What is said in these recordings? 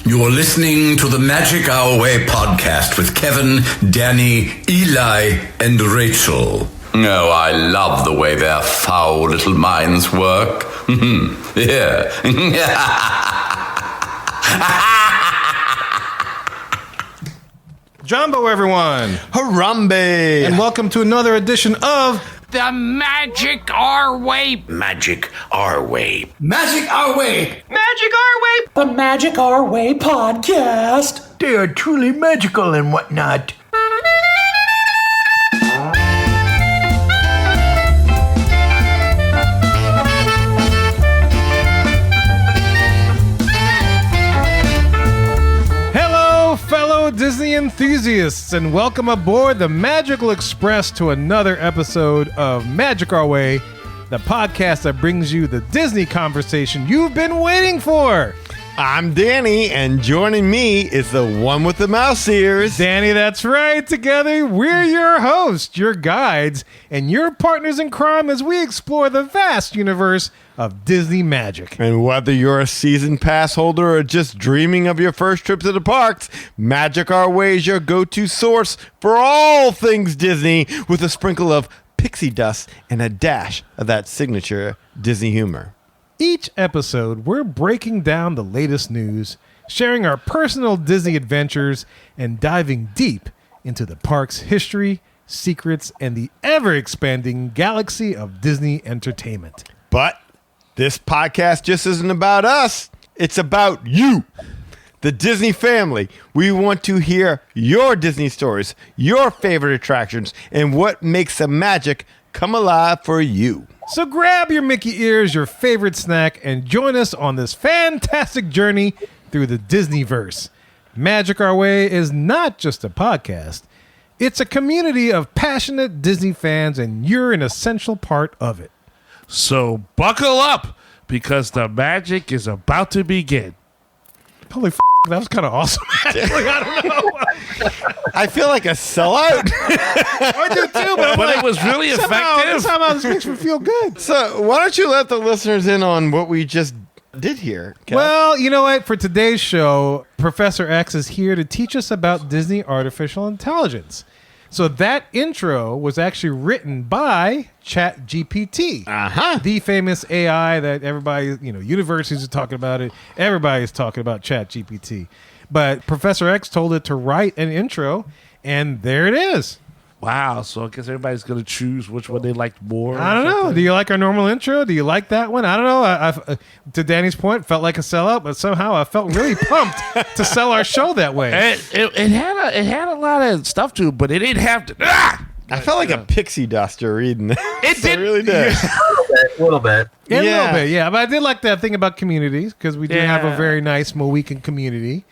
You're listening to the Magic Our Way podcast with Kevin, Danny, Eli, and Rachel. Oh, I love the way their foul little minds work. Yeah. Jumbo, everyone. Harambe. And welcome to another edition of The Magic Our Way. Magic Our Way. Magic Our Way. Magic Our Way. The Magic Our Way podcast. They are truly magical and whatnot. fellow Disney enthusiasts, and welcome aboard the Magical Express to another episode of Magic Our Way, the podcast that brings you the Disney conversation you've been waiting for. I'm Danny, and joining me is the one with the mouse ears. Danny, that's right. Together, we're your hosts, your guides, and your partners in crime as we explore the vast universe of Disney magic. And whether you're a season pass holder or just dreaming of your first trip to the parks, Magic Our Way is your go-to source for all things Disney, with a sprinkle of pixie dust and a dash of that signature Disney humor. Each episode, we're breaking down the latest news, sharing our personal Disney adventures, and diving deep into the park's history, secrets, and the ever-expanding galaxy of Disney entertainment. But this podcast just isn't about us. It's about you, the Disney family. We want to hear your Disney stories, your favorite attractions, and what makes the magic come alive for you. So grab your Mickey ears, your favorite snack, and join us on this fantastic journey through the Disneyverse. Magic Our Way is not just a podcast. It's a community of passionate Disney fans, and you're an essential part of it. So buckle up, because the magic is about to begin. Holy that was kind of awesome. Actually, I don't know. I feel like a sellout. I do too, but it was really effective. Somehow this makes me feel good. So why don't you let the listeners in on what we just did here, Kev? Well, you know what? For today's show, Professor X is here to teach us about Disney artificial intelligence. So that intro was actually written by ChatGPT, the famous AI that everybody, universities are talking about it. Everybody's talking about ChatGPT. But Professor X told it to write an intro, and there it is. Wow. So I guess everybody's going to choose which one they liked more. I don't know. Do you like our normal intro? Do you like that one? I don't know. I to Danny's point, felt like a sellout, but somehow I felt really pumped to sell our show that way. It had a lot of stuff to it, but it didn't have to. I felt like a pixie duster reading it. It really did. A little bit. A little bit, yeah. But I did like that thing about communities, because we do have a very nice Mohican community.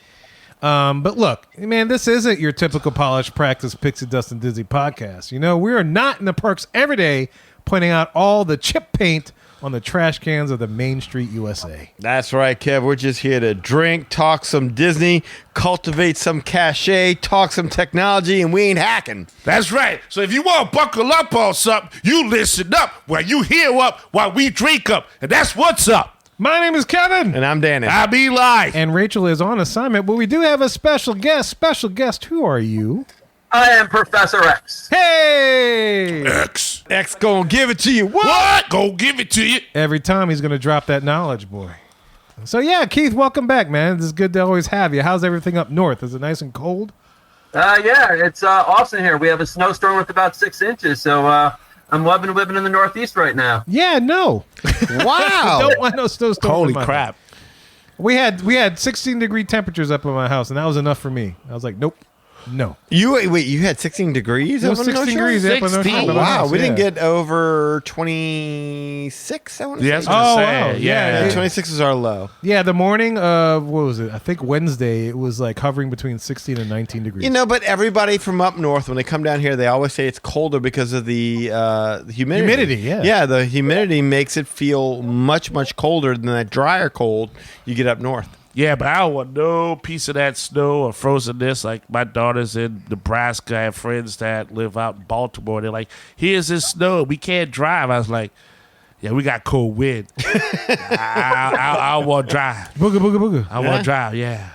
But look, man, this isn't your typical polished practice Pixie Dust and Disney podcast. We are not in the parks every day pointing out all the chip paint on the trash cans of the Main Street USA. That's right, Kev. We're just here to drink, talk some Disney, cultivate some cachet, talk some technology, and we ain't hacking. That's right. So if you want to buckle up on something, you listen up while you hear up while we drink up. And that's what's up. My name is Kevin. And I'm Danny. I'm Eli. And Rachel is on assignment, but we do have a special guest. Special guest, who are you? I am Professor X. Hey! X gonna give it to you. What? Go give it to you. Every time he's gonna drop that knowledge, boy. So yeah, Keith, welcome back, man. It's good to always have you. How's everything up north? Is it nice and cold? Yeah, it's awesome here. We have a snowstorm with about 6 inches, so I'm living in the Northeast right now. Yeah, no. Wow. Don't want no snowstorm. Holy crap. House. We had 16-degree temperatures up in my house, and that was enough for me. I was like, nope. No. You had 16 degrees? It was 16 degrees. 16. Wow, we didn't get over 26, I want to say. Yes, wow. Yeah. 26 is our low. Yeah, the morning of, what was it? I think Wednesday, it was like hovering between 16 and 19 degrees. But everybody from up north, when they come down here, they always say it's colder because of the humidity. Humidity, yeah. Yeah, the humidity makes it feel much, much colder than that drier cold you get up north. Yeah, but I don't want no piece of that snow or frozenness. Like, my daughter's in Nebraska. I have friends that live out in Baltimore. They're like, here's this snow. We can't drive. I was like, yeah, we got cold wind. I want to drive. Booga, booga, booga. I want to drive, yeah.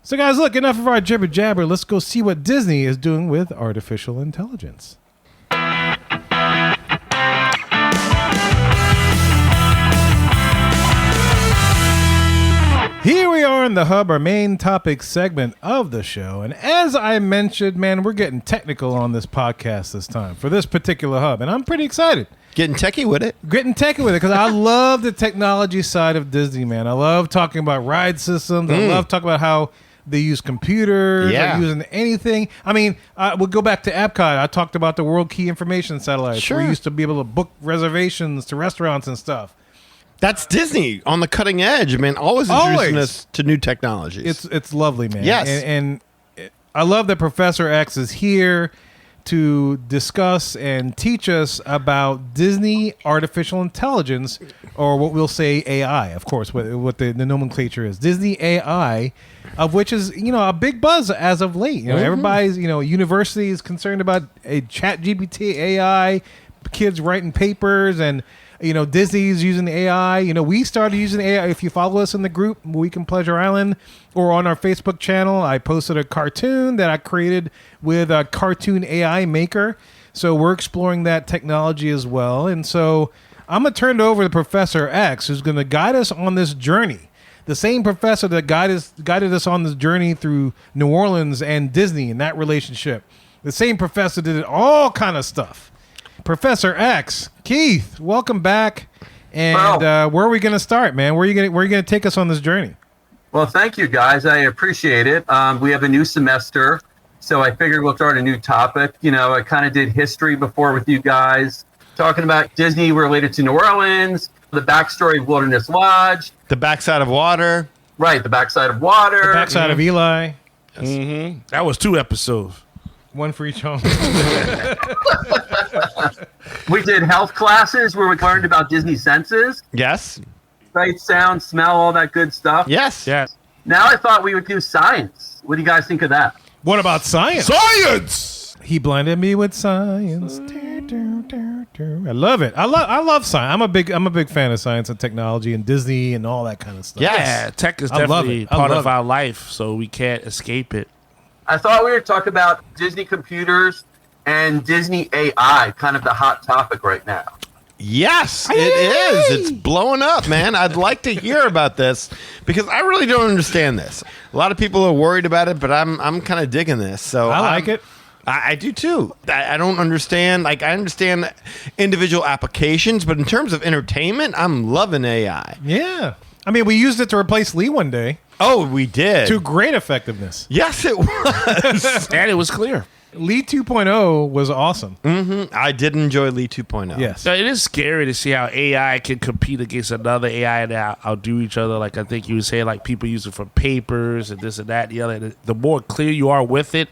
So, guys, look, enough of our jibber jabber. Let's go see what Disney is doing with artificial intelligence. Here we are in the hub, our main topic segment of the show. And as I mentioned, man, we're getting technical on this podcast this time for this particular hub. And I'm pretty excited. Getting techie with it. Getting techie with it because I love the technology side of Disney, man. I love talking about ride systems. I love talking about how they use computers or using anything. I mean, we'll go back to Epcot. I talked about the World Key Information Satellites. Sure. We used to be able to book reservations to restaurants and stuff. That's Disney on the cutting edge, man. Always introducing us to new technologies. It's lovely, man. Yes. And I love that Professor X is here to discuss and teach us about Disney artificial intelligence, or what we'll say AI, of course, what the nomenclature is. Disney AI, of which is, a big buzz as of late. Everybody's, university is concerned about a chat GPT AI, kids writing papers, and Disney's using AI. We started using AI. If you follow us in the group, Weekend Pleasure Island, or on our Facebook channel, I posted a cartoon that I created with a cartoon AI maker. So we're exploring that technology as well. And so I'm going to turn it over to Professor X, who's going to guide us on this journey. The same professor that guided us on this journey through New Orleans and Disney and that relationship. The same professor did all kind of stuff. Professor X, Keith, welcome back. And where are we going to start, man? Where are you going to take us on this journey? Well, thank you, guys. I appreciate it. We have a new semester, so I figured we'll start a new topic. I kind of did history before with you guys, talking about Disney related to New Orleans, the backstory of Wilderness Lodge. The backside of water. Right, the backside of water. The backside of Eli. Mm-hmm. That was 2 episodes. One for each home. We did health classes where we learned about Disney senses. Yes. Sight, sound, smell, all that good stuff. Yes. Yeah. Now I thought we would do science. What do you guys think of that? What about science? Science! He blinded me with science. I love it. I love science. I'm a big fan of science and technology and Disney and all that kind of stuff. Yeah, tech is I love definitely it. I part love of it. our life, so we can't escape it. I thought we were talking about Disney computers and Disney AI, kind of the hot topic right now. Yes, it is. It's blowing up, man. I'd like to hear about this because I really don't understand this. A lot of people are worried about it, but I'm kind of digging this. So I like it. I do too. I don't understand. I understand individual applications, but in terms of entertainment, I'm loving AI. Yeah. I mean, we used it to replace Lee one day Oh, we did. to great effectiveness. Yes, it was. And it was clear. Lee 2.0 was awesome. I did enjoy Lee 2.0. Yes. So it is scary to see how AI can compete against another AI and outdo each other. Like I think you were saying, like people use it for papers and this and that and the other. And the more clear you are with it,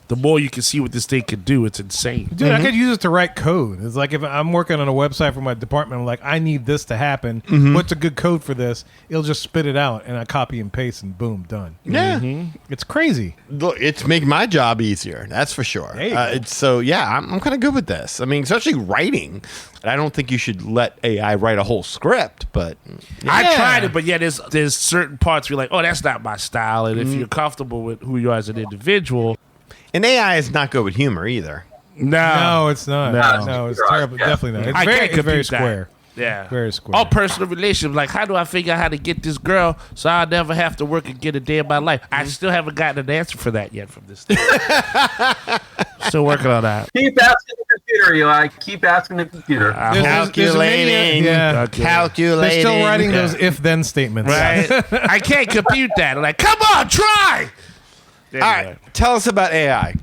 the more you can see what this thing can do. It's insane. Dude, I could use it to write code. It's like if I'm working on a website for my department, I'm like, I need this to happen. What's a good code for this? It'll just spit it out, and I copy and paste, and boom, done. Yeah. It's crazy. Look, it's made my job easier. That's for sure. There you go. It's so yeah, I'm kind of good with this. I mean, especially writing. I don't think you should let AI write a whole script, but I tried it, but yeah, there's certain parts where you're like, oh, that's not my style. And if you're comfortable with who you are as an individual, and AI is not good with humor either. No, it's not. No, it's Right. terrible. Yeah. Definitely not. It's I very, can't it's very compute that. square. Yeah. Very square. All personal relationships. Like, how do I figure out how to get this girl so I'll never have to work and get a day of my life? I still haven't gotten an answer for that yet from this thing. Still working on that. Keep asking the computer, Eli. Keep asking the computer. There's a mania- Yeah. Okay. Calculating. They're still writing those if-then statements. Right? I can't compute that. I'm like, come on, try. All right, tell us about AI.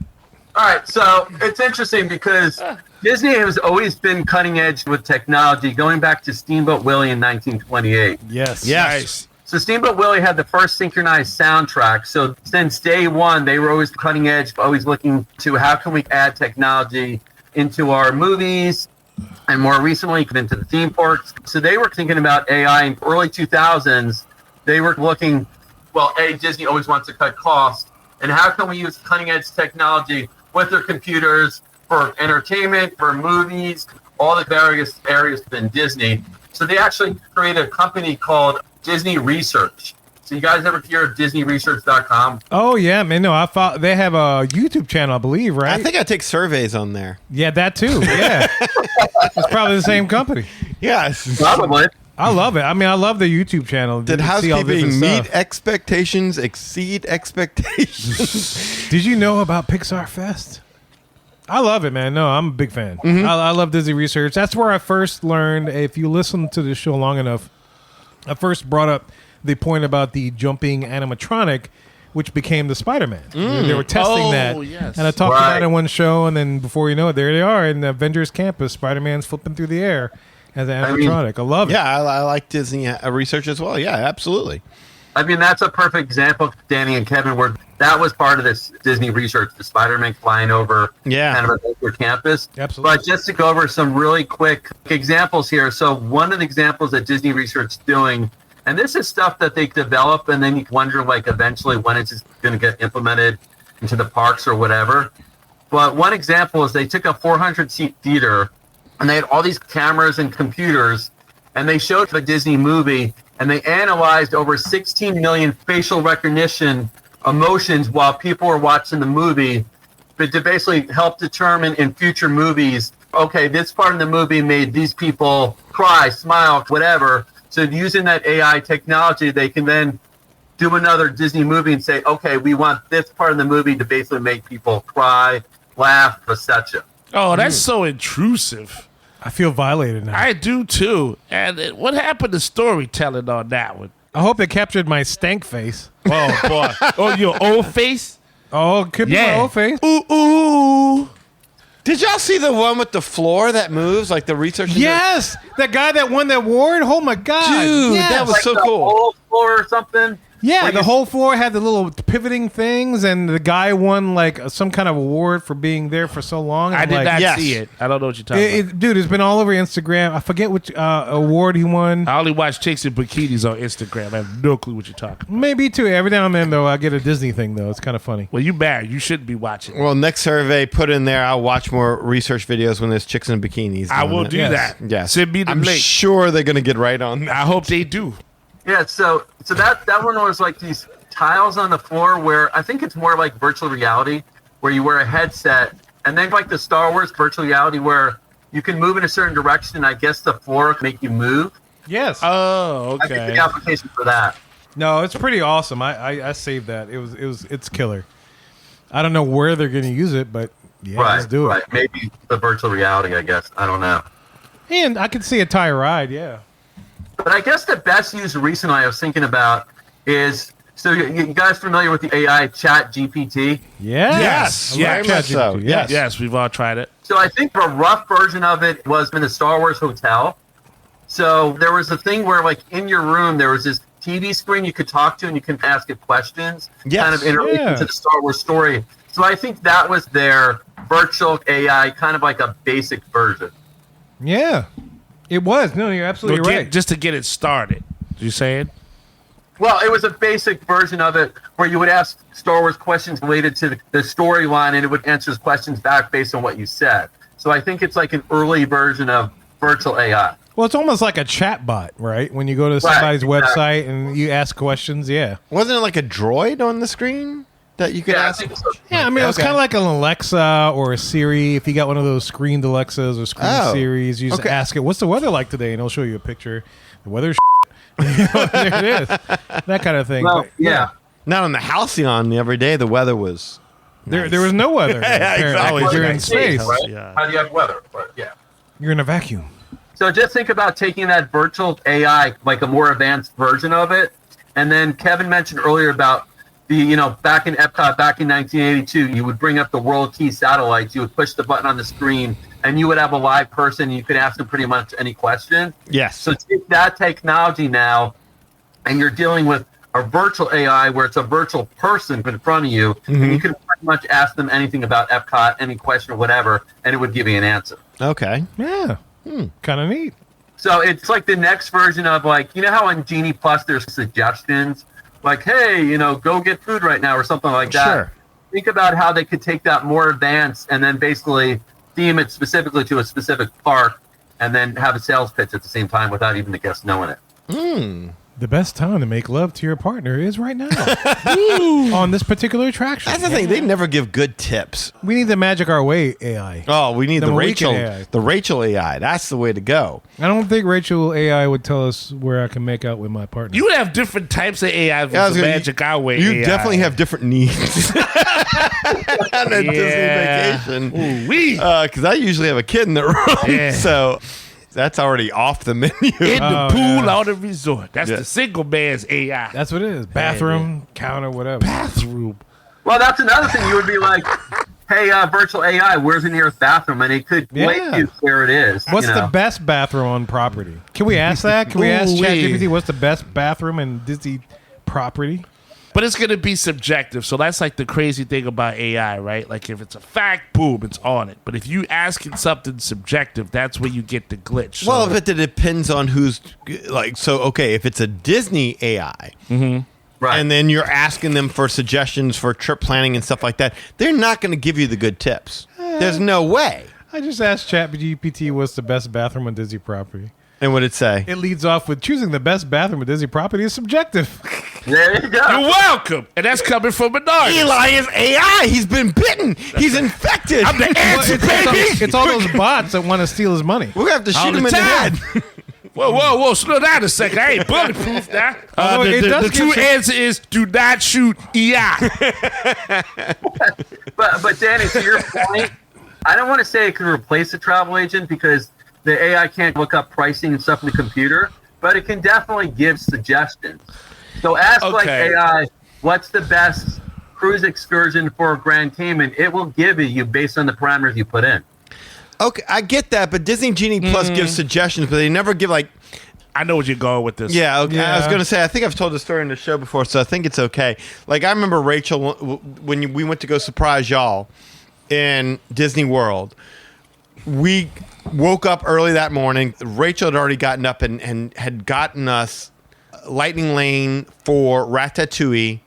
All right, so it's interesting because Disney has always been cutting edge with technology, going back to Steamboat Willie in 1928. Yes. Nice. So Steamboat Willie had the first synchronized soundtrack. So since day one, they were always cutting edge, always looking to how can we add technology into our movies, and more recently into the theme parks. So they were thinking about AI in early 2000s. They were looking, well, Disney always wants to cut costs, and how can we use cutting edge technology with their computers for entertainment, for movies, all the various areas within Disney. So they actually created a company called Disney Research. So you guys ever hear of DisneyResearch.com? Oh yeah, man. No, I thought they have a YouTube channel, I believe, right? I think I take surveys on there. Yeah, that too. Yeah, it's probably the same company. Yes. Probably. I love it. I mean, I love the YouTube channel. Did You see all housekeeping different meet stuff. expectations, exceed expectations? Did you know about Pixar Fest? I love it, man. No, I'm a big fan. Mm-hmm. I love Disney Research. That's where I first learned. If you listen to the show long enough, I first brought up the point about the jumping animatronic, which became the Spider-Man. They were testing Oh, that, yes. and I talked Right. about it in one show, and then before you know it, there they are in the Avengers campus. Spider-Man's flipping through the air as an mean- animatronic. I love it. Yeah, I like Disney research as well. Yeah, absolutely. I mean, that's a perfect example, Danny and Kevin, where that was part of this Disney research, the Spider-Man flying over Yeah. kind of a campus. Absolutely. But just to go over some really quick examples here. So one of the examples that Disney Research is doing, and this is stuff that they develop, and then you wonder, like, eventually when it's going to get implemented into the parks or whatever. But one example is they took a 400-seat theater, and they had all these cameras and computers, and they showed the Disney movie, and they analyzed over 16 million facial recognition emotions while people were watching the movie, but to basically help determine in future movies, okay, this part of the movie made these people cry, smile, whatever. So using that AI technology, they can then do another Disney movie and say, okay, we want this part of the movie to basically make people cry, laugh, etc. Oh, that's so intrusive. I feel violated now. I do too. And what happened to storytelling on that one? I hope they captured my stank face. Oh boy. Oh, your old face? Oh, it could be my Yeah. old face. Ooh, ooh. Did y'all see the one with the floor that moves, like the research? Yes, that guy that won the award. Oh my god, Dude, yes. that was Like so the cool. whole floor or something. Yeah, Like the it's- whole floor had the little pivoting things, and the guy won like some kind of award for being there for so long. I I'm did like, not Yes. see it. I don't know what you're talking about. Dude, it's been all over Instagram. I forget which award he won. I only watch chicks in bikinis on Instagram. I have no clue what you're talking about. Maybe too. Every now and then, though, I get a Disney thing. Though it's kind of funny. Well, you married. You shouldn't be watching. Well, next survey, put in there. I'll watch more research videos when there's chicks in bikinis. I doing will it. do Yes. that. Yes. Send me the I'm link. sure they're going to get right on that. I hope they do. Yeah, so that one was like these tiles on the floor where I think it's more like virtual reality, where you wear a headset, and then like the Star Wars virtual reality where you can move in a certain direction. I guess the floor can make you move. Yes. Oh, I think okay. the application for that. No, it's pretty awesome. I saved that. It's killer. I don't know where they're going to use it, but yeah, Right, let's do it. right. Maybe the virtual reality, I guess. I don't know. And I could see a tire ride. Yeah. But I guess the best use recently I was thinking about is, so you guys familiar with the AI chat GPT? Yes. Yes, very much so. Yes. Yes, we've all tried it. So I think a rough version of it was in the Star Wars hotel. So there was a thing where, like, in your room, there was this TV screen you could talk to and you can ask it questions, Yes. kind of in relation Yeah. to the Star Wars story. So I think that was their virtual AI, kind of like a basic version. Yeah. It was. No, you're absolutely Well, right. just to get it started. You saying? Well, it was a basic version of it where you would ask Star Wars questions related to the storyline, and it would answer those questions back based on what you said. So I think it's like an early version of virtual AI. Well, it's almost like a chat bot, right? When you go to somebody's exactly. website and you ask questions, yeah. Wasn't it like a droid on the screen that you could Yeah, I ask? think so. Yeah, I mean, it was Okay. kind of like an Alexa or a Siri. If you got one of those screened Alexas or screened Oh, Siris, you just okay. ask it, what's the weather like today? And it'll show you a picture. The weather's you know, there it is. That kind of thing. Well, But, yeah. Not on the Halcyon the other day. The weather was There was no weather. apparently, exactly. because you're in Like space. right? Yeah. How do you have weather? But yeah. You're in a vacuum. So just think about taking that virtual AI, like a more advanced version of it. And then Kevin mentioned earlier about back in Epcot, back in 1982, you would bring up the World Key satellites, you would push the button on the screen, and you would have a live person, and you could ask them pretty much any question. yes. So take that technology now, and you're dealing with a virtual AI where it's a virtual person in front of you, and you can pretty much ask them anything about Epcot, any question or whatever, and it would give you an answer. Okay. Yeah. Kind of neat. So it's like the next version of, like, you know how on Genie Plus there's suggestions? Like, hey, go get food right now or something like that. Sure. Think about how they could take that more advanced and then basically theme it specifically to a specific park and then have a sales pitch at the same time without even the guests knowing it. The best time to make love to your partner is right now on this particular attraction. That's the thing. They never give good tips. We need the Magic Our Way AI. Oh, we need The the Rachel Rachel, AI. the Rachel AI. That's the way to go. I don't think Rachel AI would tell us where I can make out with my partner. You would have different types of AI Yeah, I with was the gonna- Magic Our Way. You AI. definitely have different needs on a Disney vacation. Ooh-wee. Because I usually have a kid in the room, Yeah. so that's already off the menu. In the Oh, pool yeah. on the resort. That's Yeah. the single man's AI. That's what it is. Bathroom, counter, whatever. bathroom. Well, that's another thing. You would be like, "Hey, virtual AI, where's the nearest bathroom?" And it could Yeah. link you where it is. What's you the know? best bathroom on property? Can we ask that? Can we ask Ooh-wee. ChatGPT what's the best bathroom in Disney property? But it's going to be subjective. So that's like the crazy thing about AI, right? Like if it's a fact, boom, it's on it. But if you asking something subjective, that's where you get the glitch. So, Well, but it depends on who's like. So, okay, if it's a Disney AI, Right. and then you're asking them for suggestions for trip planning and stuff like that, they're not going to give you the good tips. There's no way. I just asked ChatGPT what's the best bathroom on Disney property. And what did it say? It leads off with choosing the best bathroom on Disney property is subjective. There you go. you're welcome. And that's coming from Bernard. Eli is AI. He's been bitten. He's infected. I'm the answer, It's all those bots that want to steal his money. We're going to have to All shoot the him in the time. head. Whoa, slow down a second. I ain't bulletproof now. Although it The does true give you- answer is do not shoot AI. But Danny, to your point, I don't want to say it can replace a travel agent because the AI can't look up pricing and stuff in the computer, but it can definitely give suggestions. So ask like Okay. AI, what's the best cruise excursion for Grand Cayman? It will give it you based on the parameters you put in. Okay, I get that, but Disney Genie Plus gives suggestions, but they never give like. I know what you're going with this. Yeah, okay. I was Yeah. going to say I think I've told the story in the show before, so I think it's okay. Like I remember Rachel when we went to go surprise y'all in Disney World. We woke up early that morning. Rachel had already gotten up and had gotten us Lightning Lane for Ratatouille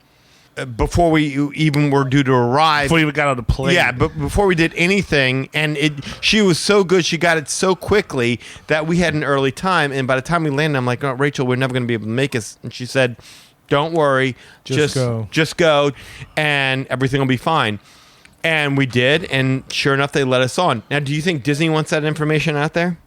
before we even were due to arrive. Before you even got on the plane. Yeah, but before we did anything, and she was so good, she got it so quickly that we had an early time. And by the time we landed, I'm like, "Oh, Rachel, we're never going to be able to make us." And she said, "Don't worry, Just go. just go, and everything will be fine." And we did, and sure enough, they let us on. Now, do you think Disney wants that information out there?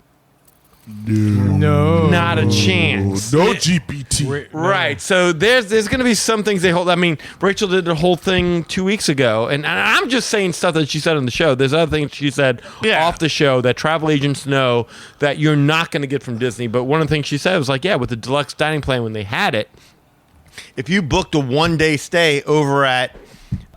No. Not a chance. No GPT. Right. So there's going to be some things they hold. I mean, Rachel did the whole thing 2 weeks ago, and I'm just saying stuff that she said on the show. There's other things she said Yeah. off the show that travel agents know that you're not going to get from Disney. But one of the things she said was like, yeah, with the deluxe dining plan when they had it, if you booked a 1-day stay over at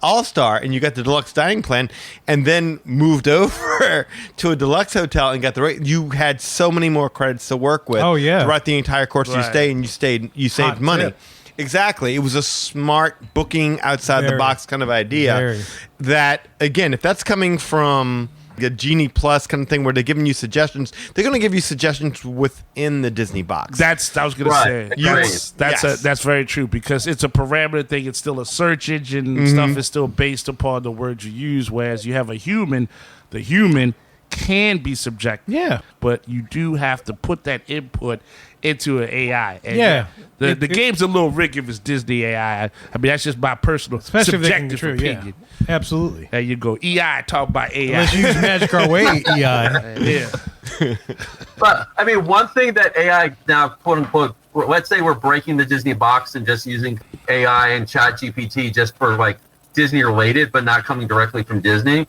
All-Star and you got the deluxe dining plan and then moved over to a deluxe hotel and got the rate, you had so many more credits to work with Oh, yeah. throughout the entire course of your Right. stay, and you saved Hot money. tip. Exactly. It was a smart booking outside the Very. box kind of idea. Very. That again, if that's coming from a Genie Plus kind of thing where they're giving you suggestions, they're going to give you suggestions within the Disney box. I was gonna Right. say Yes. that's very true because it's a parameter thing. It's still a search engine. Stuff is still based upon the words you use. Whereas you have a human, the human can be subjective. Yeah. but you do have to put that input into an AI. And Yeah. the It- game's a little rigged if it's Disney AI. I mean, that's just my personal Especially if they can subjective true. opinion. Yeah. Absolutely. There you go. EI talk about AI. Unless you use Magic Our Way EI. yeah. But I mean, one thing that AI now, quote unquote, let's say we're breaking the Disney box and just using AI and Chat GPT just for like Disney related, but not coming directly from Disney.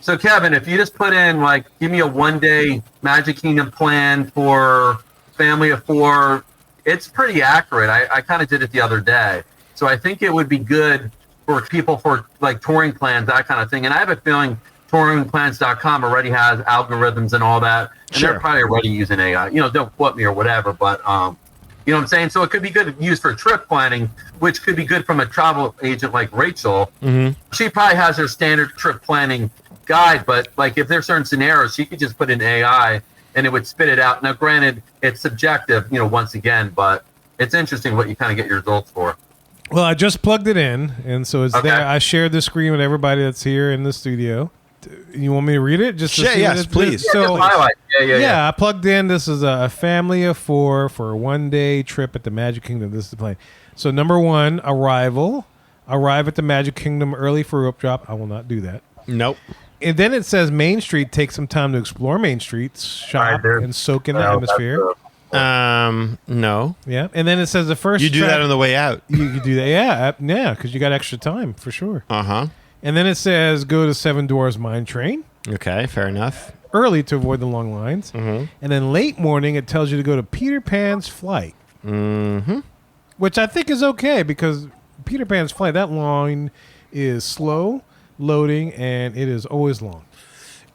So Kevin, if you just put in like, give me a 1-day Magic Kingdom plan for family of 4, it's pretty accurate. I kind of did it the other day. So I think it would be good for people for like touring plans, that kind of thing. And I have a feeling touringplans.com already has algorithms and all that. And Sure. they're probably already using AI. You know, don't quote me or whatever, but you know what I'm saying? So it could be good used for trip planning, which could be good from a travel agent like Rachel. Mm-hmm. She probably has her standard trip planning guide, but like if there's certain scenarios, she could just put in AI and it would spit it out. Now, granted, it's subjective, you know, once again, but it's interesting what you kind of get your results for. Well, I just plugged it in, and so it's Okay. there. I shared the screen with everybody that's here in the studio. You want me to read it? Just to Sure, see what yes, it- please. Yeah, So just highlight. yeah, I plugged in. This is a family of 4 for a 1-day trip at the Magic Kingdom. This is the plan. So number 1, arrival. Arrive at the Magic Kingdom early for rope drop. I will not do that. Nope. And then it says Main Street. Take some time to explore Main Street, shop, Right there. and soak in the Well, atmosphere. No. Yeah, and then it says the first. You do that on the way out. You do that. Yeah, because you got extra time for sure. Uh-huh. And then it says go to Seven Dwarfs Mine Train Okay, fair enough. early to avoid the long lines. Mm-hmm. And then late morning, it tells you to go to Peter Pan's Flight. Mm-hmm. Which I think is okay because Peter Pan's Flight, that line is slow loading and it is always long.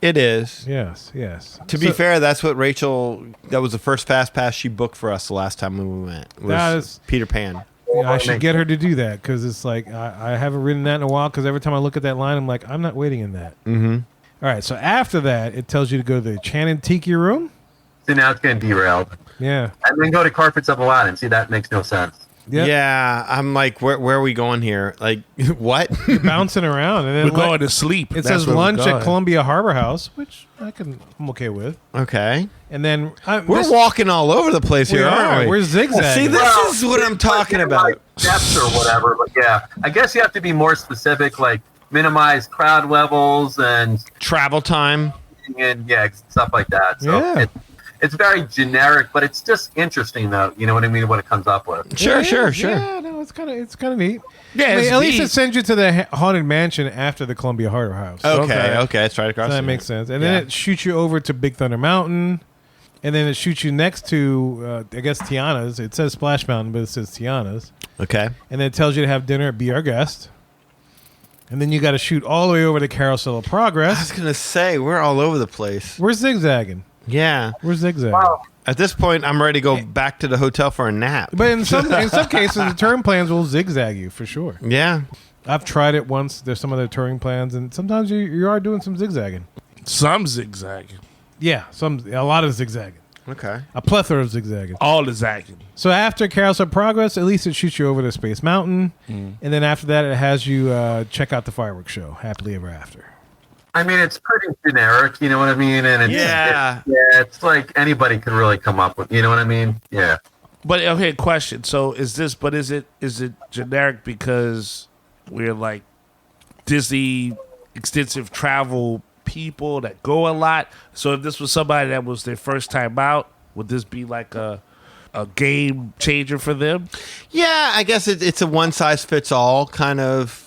It is. Yes. To be fair, that's what Rachel, that was the first Fast Pass she booked for us the last time we went. Was That is- Peter Pan. Yeah, I should get her to do that because it's like I haven't ridden that in a while because every time I look at that line, I'm like, I'm not waiting in that. Mm-hmm. All right, so after that, it tells you to go to the Enchanted Tiki Room. So now it's getting derailed. Yeah. And then go to Carpets of Aladdin. See, that makes no sense. Yep. Yeah, I'm like, where are we going here? Like, what? You're bouncing around. And then We're going to sleep. It That's says where we're lunch at going. Columbia Harbor House, which I'm okay with. Okay. And then We're walking all over the place We here, are. aren't we? We're zigzagging. See, this is what I'm talking about. Like steps or whatever, but yeah. I guess you have to be more specific, like minimize crowd levels and Travel time. yeah, stuff like that. So Yeah. it's very generic, but it's just interesting though. You know what I mean? What it comes up with. Sure. Yeah, no, it's kind of neat. Yeah, I mean, it's at least neat. it sends you to the Haunted Mansion after the Columbia Harbor House. Okay, it's right across. So that the makes street. sense. And Yeah. then it shoots you over to Big Thunder Mountain. And then it shoots you next to, I guess, Tiana's. It says Splash Mountain, but it says Tiana's. Okay. And then it tells you to have dinner at Be Our Guest. And then you got to shoot all the way over to Carousel of I was Progress. gonna say we're all over the place. We're zigzagging. Yeah. We're zigzagging. Wow. At this point, I'm ready to go back to the hotel for a nap. But in some cases, the touring plans will zigzag you for sure. Yeah. I've tried it once. There's some other touring plans, and sometimes you are doing some zigzagging. Some zigzagging. Yeah, a lot of zigzagging. Okay. A plethora of zigzagging. All the zagging. So after Carousel of Progress, at least it shoots you over to Space Mountain, and then after that, it has you check out the fireworks show, Happily Ever After. I mean, it's pretty generic. You know what I mean? And it's like anybody could really come up with. You know what I mean? Yeah. But okay, question. So is it generic because we're like Disney extensive travel people that go a lot? So if this was somebody that was their first time out, would this be like a game changer for them? Yeah, I guess it's a one size fits all kind of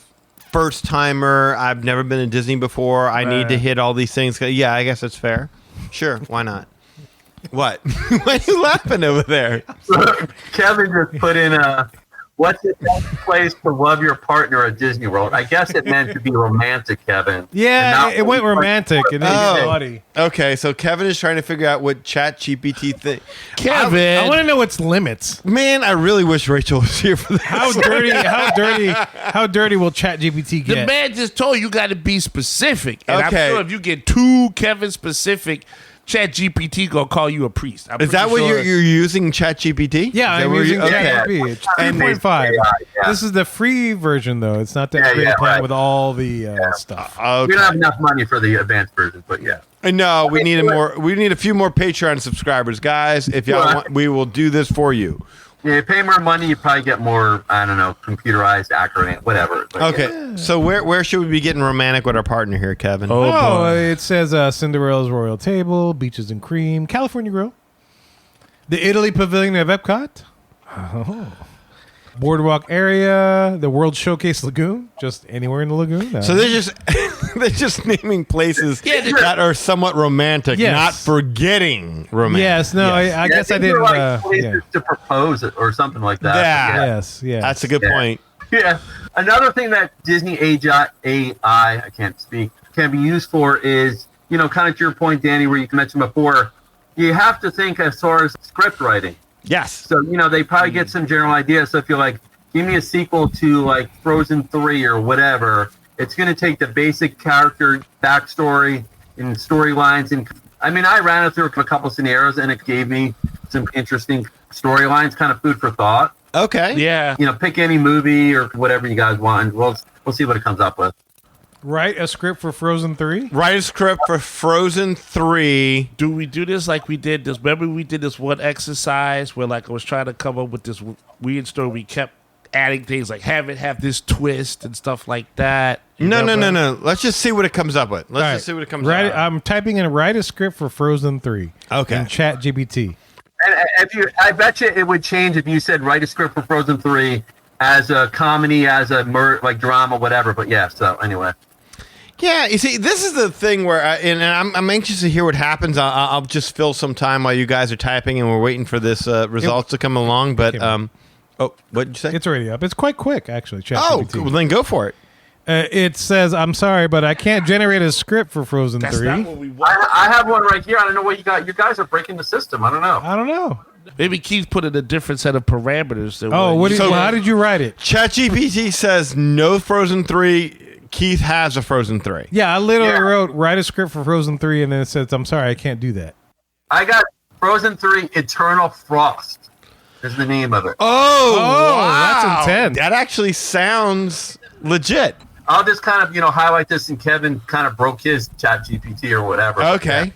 first timer. I've never been to Disney before. I need to hit all these things. Yeah, I guess it's fair. Sure, why not? What? Why are you laughing over there? Kevin just put in what's the best place to love your partner at Disney World? I guess it meant to be romantic, Kevin. Yeah, And not it went romantic and then Oh. naughty. Okay, so Kevin is trying to figure out what Chat GPT thing. Kevin, I want to know its limits. Man, I really wish Rachel was here for that. How dirty will ChatGPT the get? man just told you got to be specific. And Okay. I'm sure if you get too Kevin specific, Chat GPT gonna call you a priest. I'm Is that pretty what sure- you're using ChatGPT? Yeah, Is that I'm where using you- okay. ChatGPT. It's 3.5. Yeah. This is the free version, though. It's not the Yeah, upgraded yeah, plan right. with all the stuff. We don't Okay. have enough money for the advanced version, but yeah. No, we need We need a few more Patreon subscribers, guys. If y'all Well, want, we will do this for you. Yeah, you pay more money, you probably get more, I don't know, computerized, accurate, whatever. But Okay, so where should we be getting romantic with our partner here, Kevin? Oh, Oh, boy. it says Cinderella's Royal Table, Beaches and Cream, California Grill, the Italy Pavilion of Epcot, Boardwalk area, the World Showcase Lagoon, just anywhere in the lagoon. So they're just they're just naming places Yeah, they- that are somewhat romantic, Yes. not forgetting romantic. yes, no, Yes. I guess I these are didn't. like places Yeah. to propose it or something like that. Yeah. Yes, yes. That's a good Yeah. point. Yeah. Another thing that Disney AI, I can't speak, can be used for is, you know, kind of to your point, Danny, where you mentioned before, you have to think as far as script writing. Yes. So, you know, they probably get some general ideas. So if you're like, give me a sequel to like Frozen 3 or whatever, it's going to take the basic character backstory and storylines. And I mean, I ran it through a couple scenarios and it gave me some interesting storylines, kind of food for thought. Okay. yeah. You know, pick any movie or whatever you guys want. And we'll see what it comes up with. Write a script for Frozen 3? Write a script for Frozen 3. Do we do this like we did this? Remember we did this one exercise where like I was trying to come up with this weird story. We kept adding things like have it have this twist and stuff like that. No. Let's just see what it comes up with. Let's just see what it comes up with. I'm typing in write a script for Frozen 3. Okay. In Chat GPT. And I bet you it would change if you said write a script for Frozen 3 as a comedy, as a like drama, whatever. But yeah, so anyway. Yeah, you see, this is the thing where, I'm anxious to hear what happens. I'll just fill some time while you guys are typing, and we're waiting for this results to come along. But what did you say? It's already up. It's quite quick, actually. Oh, ChatGPT. well, then go for it. It says, "I'm sorry, but I can't generate a script for Frozen That's 3." not what we want. I have one right here. I don't know what you got. You guys are breaking the system. I don't know. I don't know. Maybe Keith put in a different set of parameters. Than Oh, how did you write it? ChatGPT says no Frozen 3. Keith has a Frozen 3. Yeah, I literally wrote write a script for Frozen 3, and then it says, "I'm sorry, I can't do that." I got Frozen 3 Eternal Frost is the name of it. Oh, wow. That's intense. That actually sounds legit. I'll just kind of, highlight this, and Kevin kind of broke his chat GPT or whatever. Okay.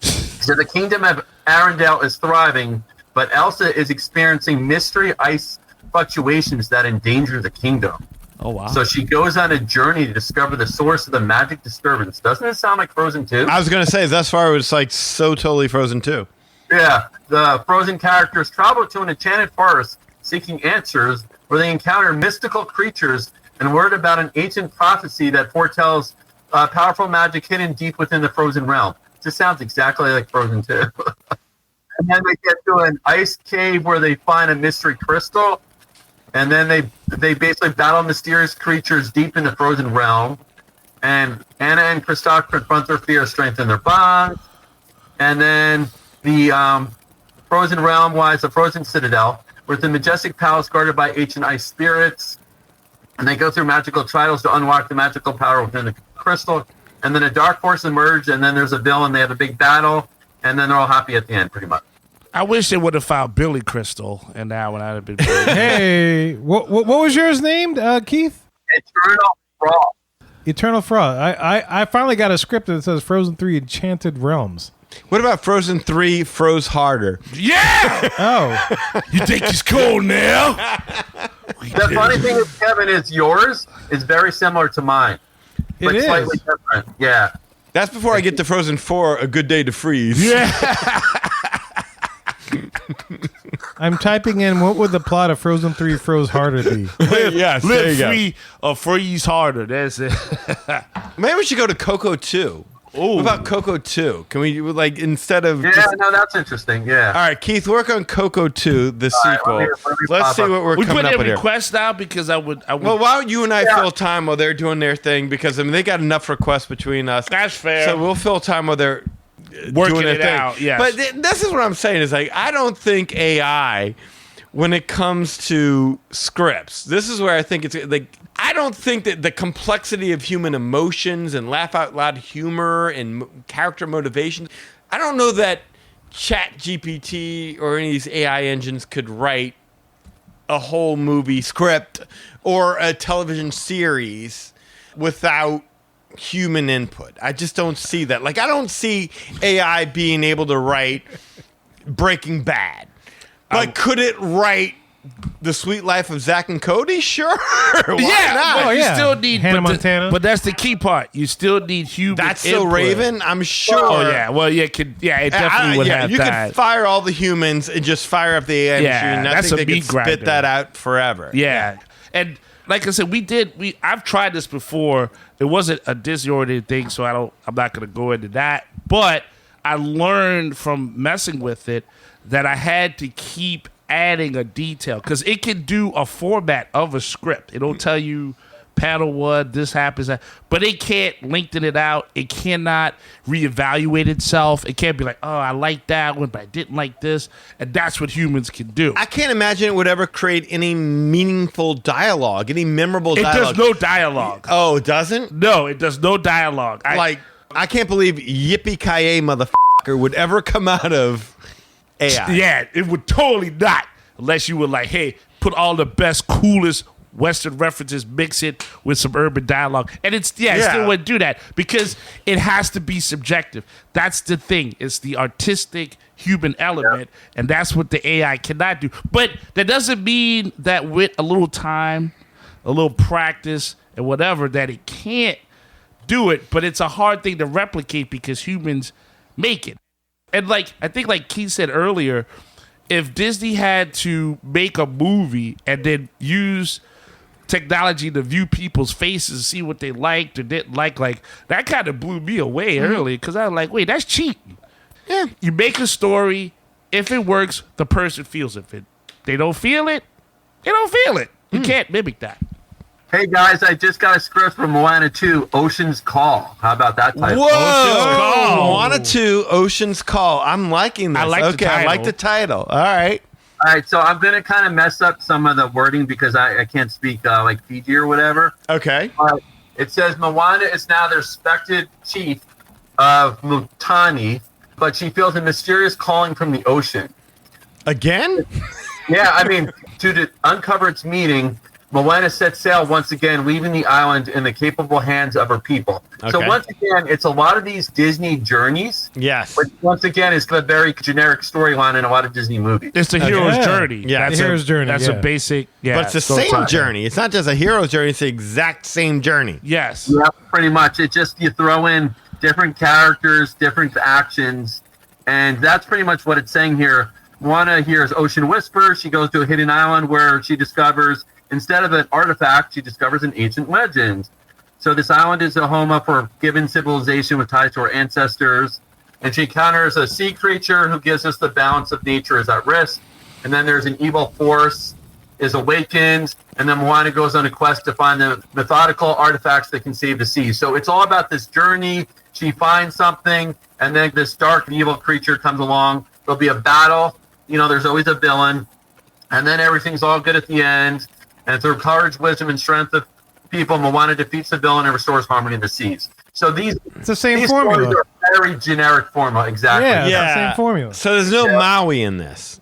So the kingdom of Arendelle is thriving, but Elsa is experiencing mystery ice fluctuations that endanger the kingdom. Oh, wow. So she goes on a journey to discover the source of the magic disturbance. Doesn't it sound like Frozen 2? I was going to say, thus far, it was like so totally Frozen 2. Yeah. The Frozen characters travel to an enchanted forest seeking answers where they encounter mystical creatures and word about an ancient prophecy that foretells powerful magic hidden deep within the Frozen realm. This sounds exactly like Frozen 2. And then they get to an ice cave where they find a mystery crystal. And then they basically battle mysterious creatures deep in the Frozen realm. And Anna and Kristoff confront their fear, strengthen their bonds. And then the Frozen realm lies the Frozen Citadel, with the majestic palace guarded by ancient ice spirits. And they go through magical trials to unlock the magical power within the crystal. And then a dark force emerged, and then there's a villain. They have a big battle, and then they're all happy at the end, pretty much. I wish they would have found Billy Crystal, and that one I'd have been. Hey, what was yours named, Keith? Eternal Frost. Eternal Frost. I finally got a script that says Frozen 3 Enchanted Realms. What about Frozen 3 Froze Harder? Yeah! Oh. You think he's cold now? The funny thing is, Kevin, is yours is very similar to mine. It is. Slightly different. Yeah. That's before I get to Frozen 4, A Good Day to Freeze. Yeah. I'm typing in what would the plot of Frozen 3 Froze Harder be? Yes, there Live you go. free or freeze harder. That's it. Maybe we should go to Coco 2. What about Coco 2? Can we, like, instead of... Yeah, no, that's interesting. Yeah. All right, Keith, work on Coco 2, the sequel. let me Let's see pop what we're We coming put up in with here. requests now because I would. Well, why don't you and I fill time while they're doing their thing? Because, I mean, they got enough requests between us. That's fair. So we'll fill time while they're Working doing their it thing. out, yes. But this is what I'm saying is, like, I don't think AI, when it comes to scripts, this is where I think it's, like, I don't think that the complexity of human emotions and laugh out loud humor and character motivations, I don't know that ChatGPT or any of these AI engines could write a whole movie script or a television series without human input. I just don't see that. Like, I don't see AI being able to write Breaking Bad. But could it write The Sweet Life of Zach and Cody? Sure. Why not? But you yeah. still need Hannah but Montana. But that's the key part. You still need human. That's so input. Raven. I'm sure. Oh yeah. Well, yeah. It definitely would have you that. could fire all the humans and just fire up the AI Yeah, machine. I that's think a they meat could grinder. spit that out forever. Yeah. And like I said, I've tried this before. It wasn't a Disney-oriented thing, so I'm not going to go into that. But I learned from messing with it that I had to keep adding a detail because it can do a format of a script. It'll tell you panel one, this happens, that, but it can't lengthen it out. It cannot reevaluate itself. It can't be like, oh, I like that one, but I didn't like this. And that's what humans can do. I can't imagine it would ever create any meaningful dialogue, any memorable It dialogue. does no dialogue. Oh, it doesn't? No, it does no dialogue. I can't believe yippee-ki-yay motherfucker would ever come out of AI. Yeah, it would totally not. Unless you were like, hey, put all the best, coolest Western references, mix it with some urban dialogue. And it still wouldn't do that because it has to be subjective. That's the thing. It's the artistic human element, and that's what the AI cannot do. But that doesn't mean that with a little time, a little practice, and whatever, that it can't do it. But it's a hard thing to replicate because humans make it. And like I think like Keith said earlier, if Disney had to make a movie and then use technology to view people's faces, see what they liked or didn't like that kind of blew me away early because I was like, wait, that's cheating. Yeah. You make a story. If it works, the person feels it. If they don't feel it, they don't feel it. You can't mimic that. Hey guys, I just got a script from Moana 2, Ocean's Call. How about that title? Whoa! Ocean's Call. Moana 2, Ocean's Call. I'm liking this. I like the okay, I like the title. All right. All right, so I'm going to kind of mess up some of the wording because I can't speak like Fiji or whatever. Okay. It says Moana is now the respected chief of Mutani, but she feels a mysterious calling from the ocean. Again? Yeah, I mean, to uncover its meaning, Moana sets sail once again, leaving the island in the capable hands of her people. Okay. So once again, it's a lot of these Disney journeys. Yes. Which once again is a very generic storyline in a lot of Disney movies. It's the hero's journey. Yeah. The hero's journey, That's yeah. a basic. Yeah, But it's the same journey. It's not just a hero's journey. It's the exact same journey. Yes. Yeah, pretty much. It just you throw in different characters, different actions, and that's pretty much what it's saying here. Moana hears Ocean Whisper. She goes to a hidden island where she discovers, instead of an artifact, she discovers an ancient legend. So this island is a home of her given civilization with ties to her ancestors. And she encounters a sea creature who gives us the balance of nature is at risk. And then there's an evil force is awakened. And then Moana goes on a quest to find the methodical artifacts that can save the sea. So it's all about this journey. She finds something, and then this dark evil creature comes along. There'll be a battle. There's always a villain. And then everything's all good at the end. And through courage, wisdom, and strength of people, Moana defeats the villain and restores harmony in the seas. So it's the same formula. Stories are very generic formula, exactly. Yeah, it's the same formula. So there's no Maui in this.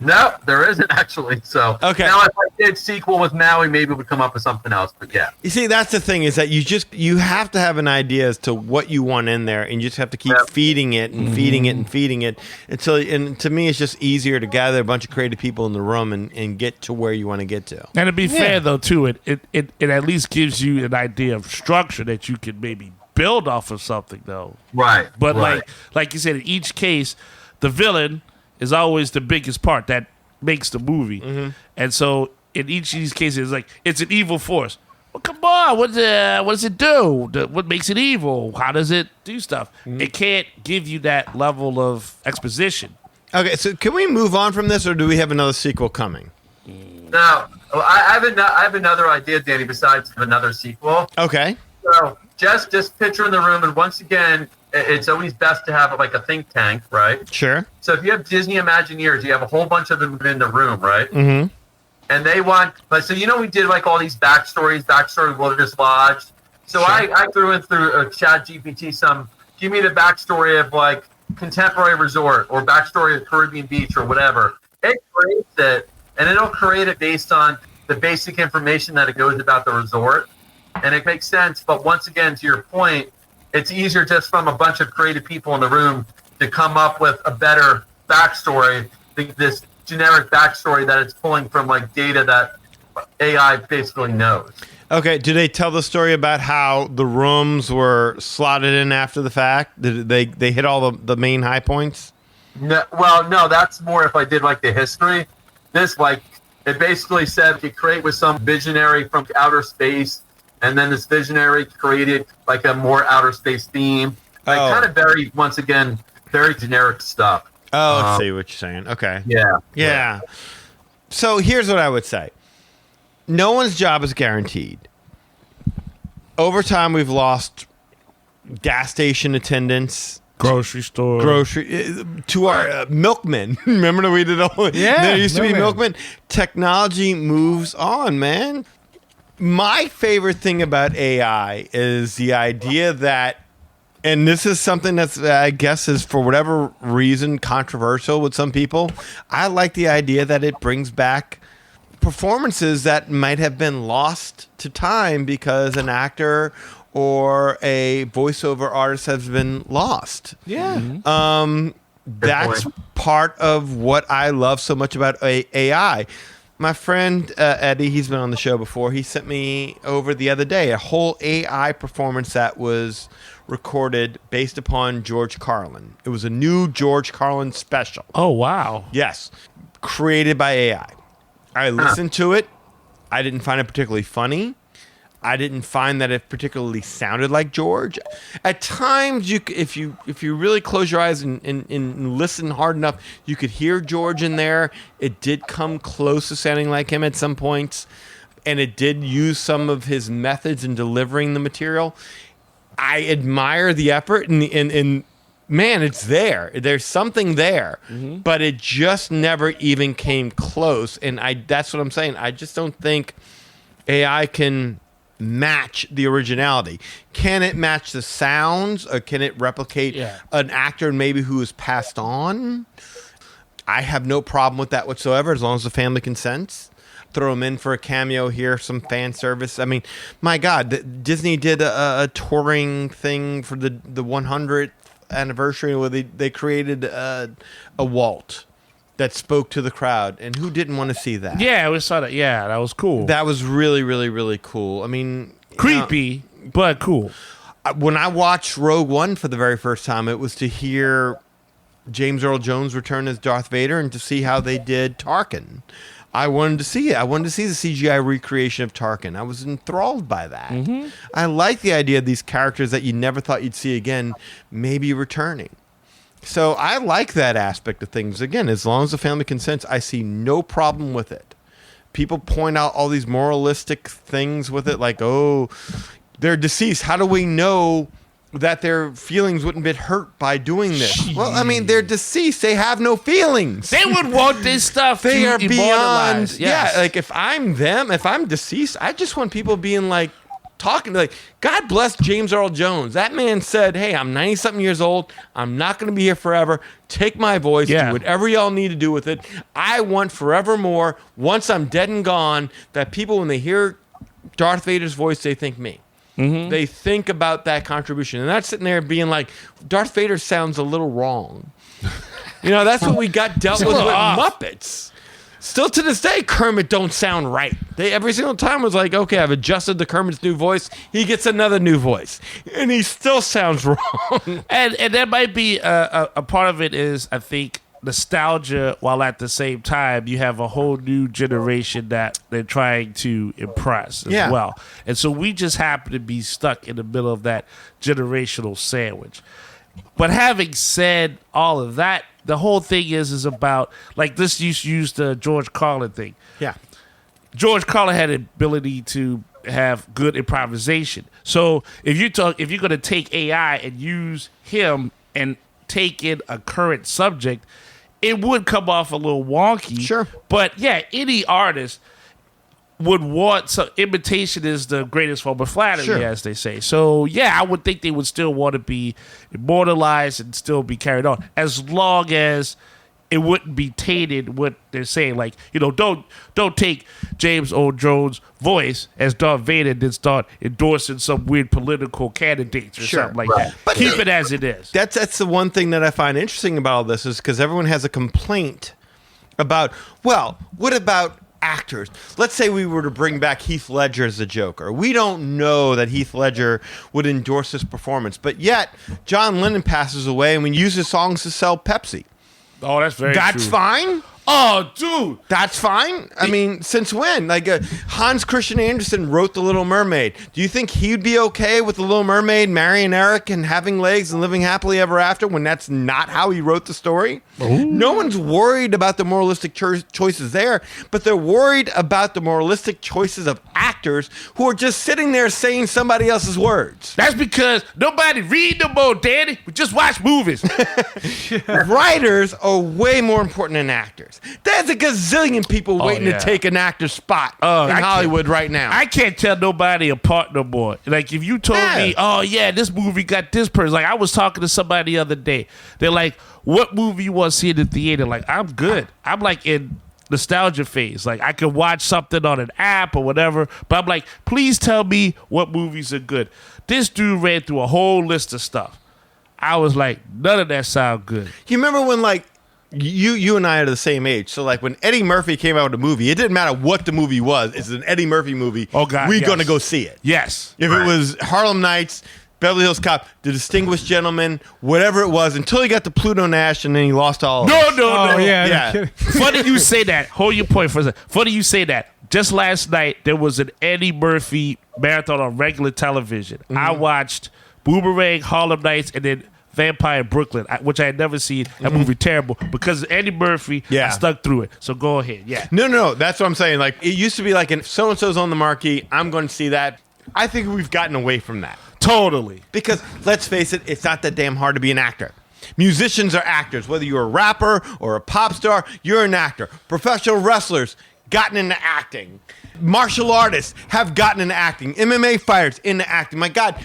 No, there isn't actually. So Okay. now if I did sequel with Maui, maybe we would come up with something else. But yeah. You see, that's the thing is that you have to have an idea as to what you want in there, and you just have to keep feeding it and feeding it and feeding it and to me, it's just easier to gather a bunch of creative people in the room and get to where you want to get to. And to be fair, though, too, it at least gives you an idea of structure that you could maybe build off of something, though. Right. But right. like you said, in each case, the villain is always the biggest part that makes the movie. And so in each of these cases, it's an evil force. Well, come on, what does it do? What makes it evil? How does it do stuff? It can't give you that level of exposition. Okay, so can we move on from this, or do we have another sequel coming? No, I have another idea, Danny. Besides another sequel. Okay. So just picture in the room, and once again, it's always best to have like a think tank, right? Sure. So if you have Disney Imagineers, you have a whole bunch of them in the room, right? Mm-hmm. And they want, so we did like all these backstory Wilderness Lodge. So Sure. I threw in through Chat GPT give me the backstory of like Contemporary Resort or backstory of Caribbean Beach or whatever. It creates it, and it'll create it based on the basic information that it knows about the resort. And it makes sense, but once again, to your point, it's easier just from a bunch of creative people in the room to come up with a better backstory, this generic backstory that it's pulling from like data that AI basically knows. Okay, do they tell the story about how the rooms were slotted in after the fact? Did they hit all the main high points? No, well, no, that's more if I did like the history. This, like, it basically said you create with some visionary from outer space, and then this visionary created like a more outer space theme. Like kind of very generic stuff. Oh, let's see what you're saying. Okay. Yeah. So here's what I would say. No one's job is guaranteed. Over time, we've lost gas station attendants, Grocery store. to our milkmen. Remember that we did all? Yeah, there used to be milkmen. milkmen. Technology moves on, man. My favorite thing about AI is the idea that, and this is something that's, I guess, is for whatever reason controversial with some people. I like the idea that it brings back performances that might have been lost to time because an actor or a voiceover artist has been lost. Yeah. That's part of what I love so much about AI. My friend Eddie, he's been on the show before. He sent me over the other day a whole AI performance that was recorded based upon George Carlin. It was a new George Carlin special. Oh, wow. Yes, created by AI. I listened to it. I didn't find it particularly funny. I didn't find that it particularly sounded like George. At times, if you really close your eyes and listen hard enough, you could hear George in there. It did come close to sounding like him at some points, and it did use some of his methods in delivering the material. I admire the effort, and man, it's there. There's something there, but it just never even came close. And that's what I'm saying. I just don't think AI can match the originality. Can it match the sounds, or can it replicate an actor maybe who has passed on? I have no problem with that whatsoever, as long as the family consents. Throw them in for a cameo here, some fan service. I mean, my God, Disney did a touring thing for the 100th anniversary where they created a Walt that spoke to the crowd, and who didn't want to see that? Yeah, we saw that. Yeah, that was cool. That was really, really, really cool. I mean, creepy, but cool. When I watched Rogue One for the very first time, it was to hear James Earl Jones return as Darth Vader and to see how they did Tarkin. I wanted to see it. I wanted to see the CGI recreation of Tarkin. I was enthralled by that. I like the idea of these characters that you never thought you'd see again, maybe returning. So I like that aspect of things. Again, as long as the family consents, I see no problem with it. People point out all these moralistic things with it, like, oh, they're deceased. How do we know that their feelings wouldn't get hurt by doing this? Jeez. Well, I mean, they're deceased. They have no feelings. They would want this stuff They to are beyond. immortalize. Yes. Yeah, like if I'm them, if I'm deceased, I just want people being like, talking like, God bless James Earl Jones. That man said, hey, I'm 90-something years old. I'm not going to be here forever. Take my voice. Do whatever y'all need to do with it. I want forevermore, once I'm dead and gone, that people, when they hear Darth Vader's voice, they think me. They think about that contribution. And not sitting there being like, Darth Vader sounds a little wrong. That's what we got dealt with Muppets. Still to this day, Kermit don't sound right. They every single time was like, okay, I've adjusted to Kermit's new voice. He gets another new voice, and he still sounds wrong. And that might be a part of it is, I think, nostalgia, while at the same time you have a whole new generation that they're trying to impress as well. And so we just happen to be stuck in the middle of that generational sandwich. But having said all of that, the whole thing is about, like, this use the George Carlin thing. Yeah. George Carlin had the ability to have good improvisation. So if you're going to take AI and use him and take in a current subject, it would come off a little wonky. Sure. But yeah, any artist would want, so imitation is the greatest form of flattery, as they say. So yeah, I would think they would still want to be immortalized and still be carried on, as long as it wouldn't be tainted what they're saying. Like, don't take James Earl Jones' voice as Darth Vader and then start endorsing some weird political candidates or something like that. But keep it as it is. That's the one thing that I find interesting about all this, is because everyone has a complaint about, well, what about actors? Let's say we were to bring back Heath Ledger as the Joker. We don't know that Heath Ledger would endorse this performance, but yet John Lennon passes away and we use his songs to sell Pepsi. Oh, that's very true. That's fine? Oh, dude. That's fine? I mean, since when? Like, Hans Christian Andersen wrote The Little Mermaid. Do you think he'd be okay with The Little Mermaid marrying Eric and having legs and living happily ever after, when that's not how he wrote the story? Ooh. No one's worried about the moralistic choices there, but they're worried about the moralistic choices of actors who are just sitting there saying somebody else's words. That's because nobody read no more, Danny. We just watch movies. Writers are way more important than actors. There's a gazillion people waiting to take an actor's spot in Hollywood right now. I can't tell nobody apart no more. Like, if you told me, oh, yeah, this movie got this person. Like, I was talking to somebody the other day. They're like, what movie you want to see in the theater? Like, I'm good. I'm like in nostalgia phase. Like I could watch something on an app or whatever, but I'm like, please tell me what movies are good. This dude ran through a whole list of stuff. I was like, none of that sound good. You remember when like you and I are the same age, so like when Eddie Murphy came out with a movie, it didn't matter what the movie was. It's an Eddie Murphy movie. Oh God, we're yes. gonna go see it. Yes. If it was Harlem Nights, Beverly Hills Cop, The Distinguished Gentleman, whatever it was, until he got to Pluto Nash and then he lost all of it. No. Oh, yeah. Yeah. No kidding. Funny you say that. Hold your point for a second. Funny you say that. Just last night, there was an Eddie Murphy marathon on regular television. I watched Boomerang, Harlem Nights, and then Vampire in Brooklyn, which I had never seen. That movie terrible. Because of Eddie Murphy, Yeah. I stuck through it. So go ahead. Yeah. No. That's what I'm saying. Like it used to be like, so-and-so's on the marquee, I'm going to see that. I think we've gotten away from that. Totally. Because let's face it, it's not that damn hard to be an actor. Musicians are actors. Whether you're a rapper or a pop star, you're an actor. Professional wrestlers gotten into acting. Martial artists have gotten into acting. MMA fighters into acting. My God,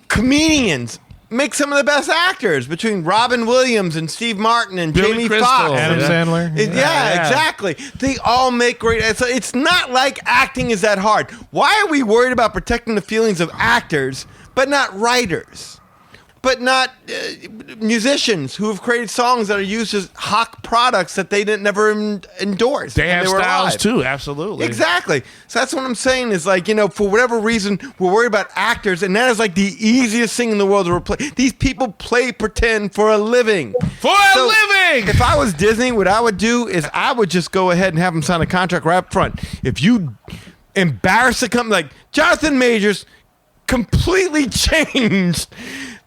comedians make some of the best actors between Robin Williams and Steve Martin and Billy Jamie Crystal. Foxx. Adam Sandler. Yeah, exactly. They all make great. It's not like acting is that hard. Why are we worried about protecting the feelings of actors, but not writers, but not musicians who have created songs that are used as hawk products that they didn't never endorse? They when have were styles alive? too. Absolutely. Exactly. So that's what I'm saying is like, for whatever reason, we're worried about actors, and that is like the easiest thing in the world to replace. These people play pretend for a living. For a living! If I was Disney, what I would do is I would just go ahead and have them sign a contract right up front. If you embarrass the company, like Jonathan Majors completely changed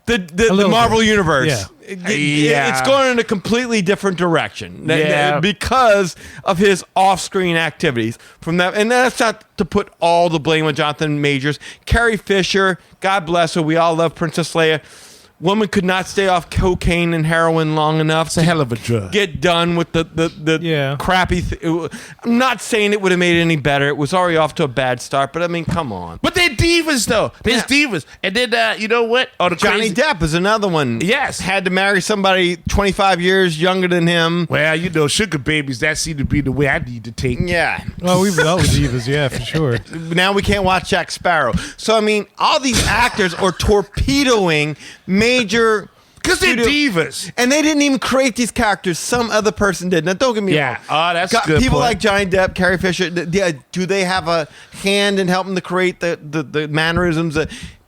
the Marvel bit. universe. Yeah. It's going in a completely different direction Yeah. because of his off-screen activities. From that, and that's not to put all the blame on Jonathan Majors. Carrie Fisher, God bless her, we all love Princess Leia. Woman could not stay off cocaine and heroin long enough. It's a hell of a drug. Get done with the Yeah. crappy. I'm not saying it would have made it any better. It was already off to a bad start, but I mean, come on. But they're divas, though. There's divas. And then, you know what? Oh, the Johnny crazy- Depp is another one. Yes. Had to marry somebody 25 years younger than him. Well, sugar babies, that seemed to be the way I need to take. Yeah. Well, we've dealt with divas, yeah, for sure. Now we can't watch Jack Sparrow. So, I mean, all these actors are torpedoing major... Because they're studio- divas. And they didn't even create these characters. Some other person did. Now, don't get me Yeah. wrong. Oh, that's a good People point. like Johnny Depp, Carrie Fisher, do they have a hand in helping to create the mannerisms?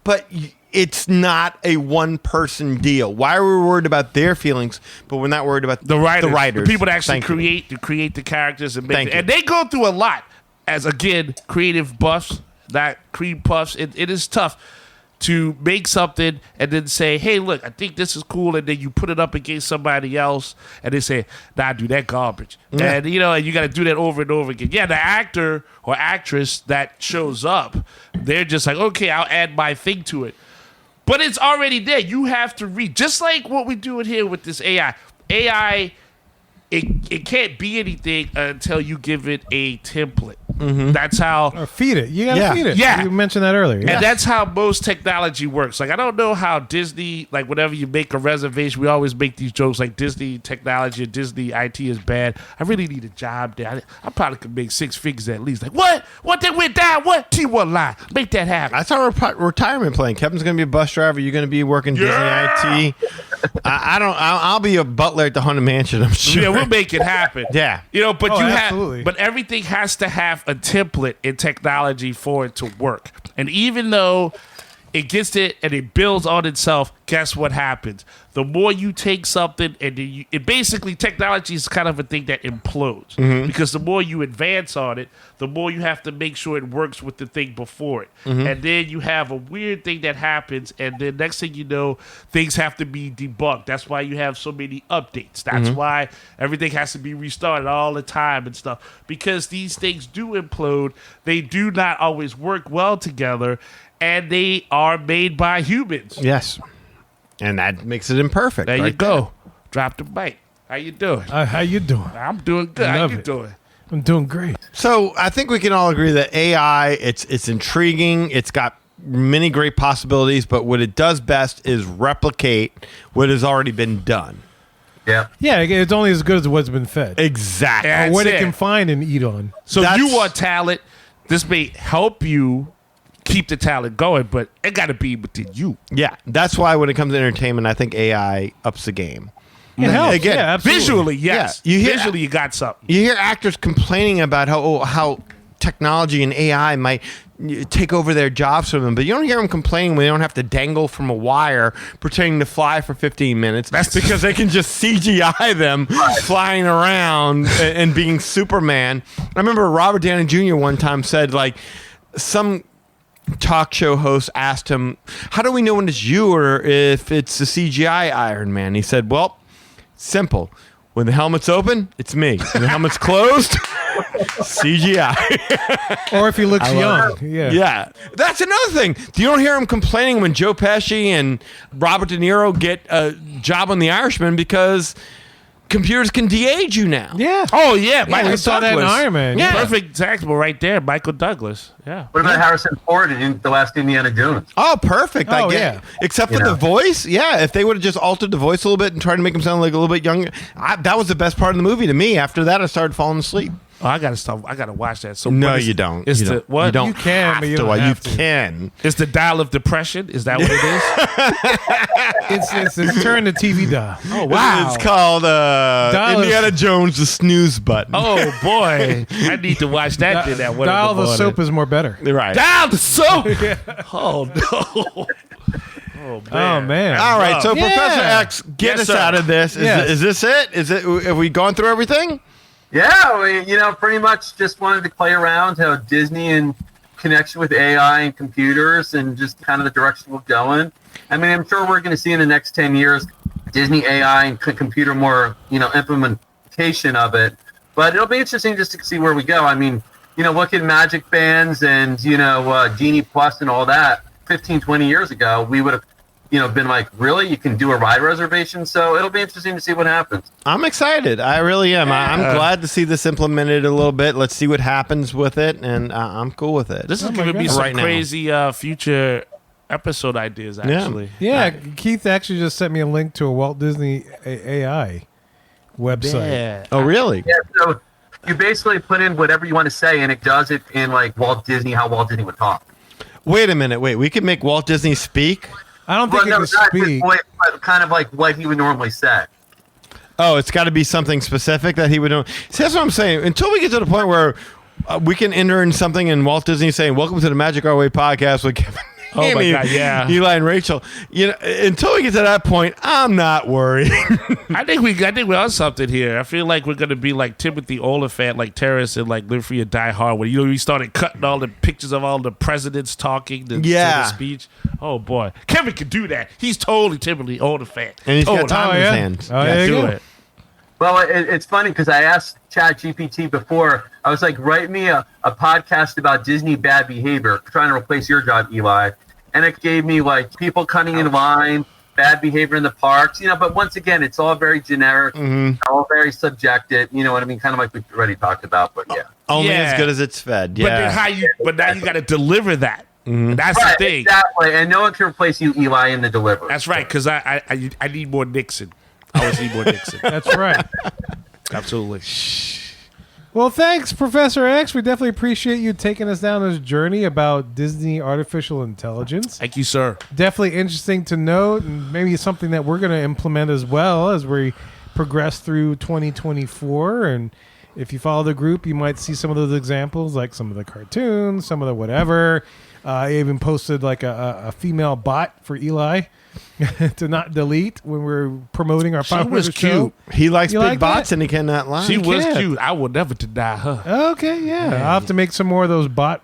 But it's not a one-person deal. Why are we worried about their feelings, but we're not worried about The writers. The writers. The people that actually Thank you. create the characters and make Thank it. you. And they go through a lot as, again, creative buffs, not cream puffs. It is tough to make something and then say, hey, look, I think this is cool, and then you put it up against somebody else and they say, nah, dude, that garbage. Yeah. And you got to do that over and over again. Yeah, the actor or actress that shows up, they're just like, okay, I'll add my thing to it. But it's already there. You have to read. Just like what we're doing here with this AI. AI, it can't be anything until you give it a template. That's how... Or feed it. You gotta Yeah. feed it. Yeah. You mentioned that earlier. Yeah. And that's how most technology works. Like, I don't know how Disney, like, whenever you make a reservation, we always make these jokes like Disney technology and Disney IT is bad. I really need a job there. I probably could make 6 figures at least. Like, what? What? They went down? What? T1 line. Make that happen. That's our retirement plan. Kevin's going to be a bus driver. You're going to be working Disney IT. I'll be a butler at the Haunted Mansion, I'm sure. Yeah, we'll make it happen. Yeah. But Oh, you absolutely. but everything has to have a template in technology for it to work. And even though it gets it and it builds on itself, guess what happens? The more you take something and it basically, technology is kind of a thing that implodes because the more you advance on it, the more you have to make sure it works with the thing before it. And then you have a weird thing that happens, and then next thing you know, things have to be debugged. That's why you have so many updates. That's why everything has to be restarted all the time and stuff, because these things do implode. They do not always work well together, and they are made by humans. Yes. And that makes it imperfect. There you right go. Drop the mic. How you doing? How you doing? I'm doing good. How Love you it. doing? I'm doing great. So I think we can all agree that AI, it's intriguing. It's got many great possibilities, but what it does best is replicate what has already been done. Yeah. Yeah, it's only as good as what's been fed. Exactly. Yeah. Or what That's it it. can find and eat on. So That's- you want talent. This may help you keep the talent going, but it got to be within you. Yeah, that's why when it comes to entertainment, I think AI ups the game. It helps. Again, yeah, absolutely. Visually, yes. Yeah, you hear- Visually, you got something. You hear actors complaining about how technology and AI might take over their jobs from them, but you don't hear them complaining when they don't have to dangle from a wire pretending to fly for 15 minutes. That's because they can just CGI them flying around and being Superman. I remember Robert Downey Jr. one time said, like, some talk show host asked him, how do we know when it's you or if it's the CGI Iron Man? He said, well, simple. When the helmet's open, it's me. When the helmet's closed, CGI. Or if he looks young. Yeah. Yeah. That's another thing. You don't hear him complaining when Joe Pesci and Robert De Niro get a job on The Irishman because computers can de-age you now. Yeah. Oh, yeah. Michael we saw that in Douglas. Iron Man. Yeah. Perfect example right there. Michael Douglas. Yeah. What about Harrison Ford in the last Indiana Jones? Oh, perfect. I Oh, get yeah. it. Except for You the know. voice. Yeah, if they would have just altered the voice a little bit and tried to make him sound like a little bit younger, that was the best part of the movie to me. After that, I started falling asleep. Oh, I gotta stop. I gotta watch that. So No, what is you it? don't. It's you the don't. what? You don't You can, have but you to. don't You have to. can. It's the dial of depression. Is that what it is? It's turned the TV dial. Oh wow! It's called Dial Indiana Jones, the snooze button. Oh boy, I need to watch that thing. That one. Dial in the the morning. soap is more better. Right. Dial the soap. Oh no. Oh Oh, man. All right, so Yeah. Professor X, get Yes, us sir. out of this. Yes. Is this it? Is it? Have we gone through everything? Yeah, pretty much just wanted to play around how Disney in connection with AI and computers and just kind of the direction we're going. I mean, I'm sure we're going to see in the next 10 years Disney AI and computer more, implementation of it. But it'll be interesting just to see where we go. I mean, look at Magic Bands and, Genie Plus and all that. 15, 20 years ago, we would have, been like, really? You can do a ride reservation? So it'll be interesting to see what happens. I'm excited. I really am. I'm glad to see this implemented a little bit. Let's see what happens with it, and I'm cool with it. This is my giving me God. some Right now. crazy future episode ideas. Actually, Yeah, Keith actually just sent me a link to a Walt Disney AI website. Yeah. Oh, really? Yeah, so you basically put in whatever you want to say, and it does it in like Walt Disney, how Walt Disney would talk. Wait a minute. Wait, we can make Walt Disney speak? I don't think Well, no, it can not his speak. voice, but kind of like what he would normally say. Oh, it's got to be something specific that he would know. See, that's what I'm saying. Until we get to the point where we can enter in something and Walt Disney saying, "Welcome to the Magic Our Way podcast with Kevin." Oh my Amy, God, yeah. Eli and Rachel. Until we get to that point, I'm not worried. I think we're on something here. I feel like we're gonna be like Timothy Oliphant, like terrorists and like Live Free or Die Hard, when we started cutting all the pictures of all the presidents talking to Yeah. the speech. Oh boy, Kevin can do that. He's totally Timothy Oliphant. And he's got Totally. time Oh, in his yeah. hands. Oh, Yeah, there you do go. it. Well, it's funny because I asked ChatGPT before. I was like, write me a podcast about Disney bad behavior, trying to replace your job, Eli. And it gave me like people cutting in line, bad behavior in the parks, But once again, it's all very generic, all very subjective. You know what I mean? Kind of like we already talked about. But yeah, Only Yeah. as good as it's fed. But then Yeah. but now you got to deliver that. That's right, the thing. exactly. And no one can replace you, Eli, in the delivery. That's right. Because I need more Nixon. I always need more Nixon. That's right. Absolutely. Well, thanks, Professor X. We definitely appreciate you taking us down this journey about Disney artificial intelligence. Thank you, sir. Definitely interesting to note, and maybe something that we're going to implement as well as we progress through 2024. And if you follow the group, you might see some of those examples, like some of the cartoons, some of the whatever. I even posted like a female bot for Eli to not delete when we're promoting our She popular was show. cute. He likes You big like bots that? and he cannot lie. She was can't. cute. I will never deny her. Okay, yeah. I'll have to make some more of those bot.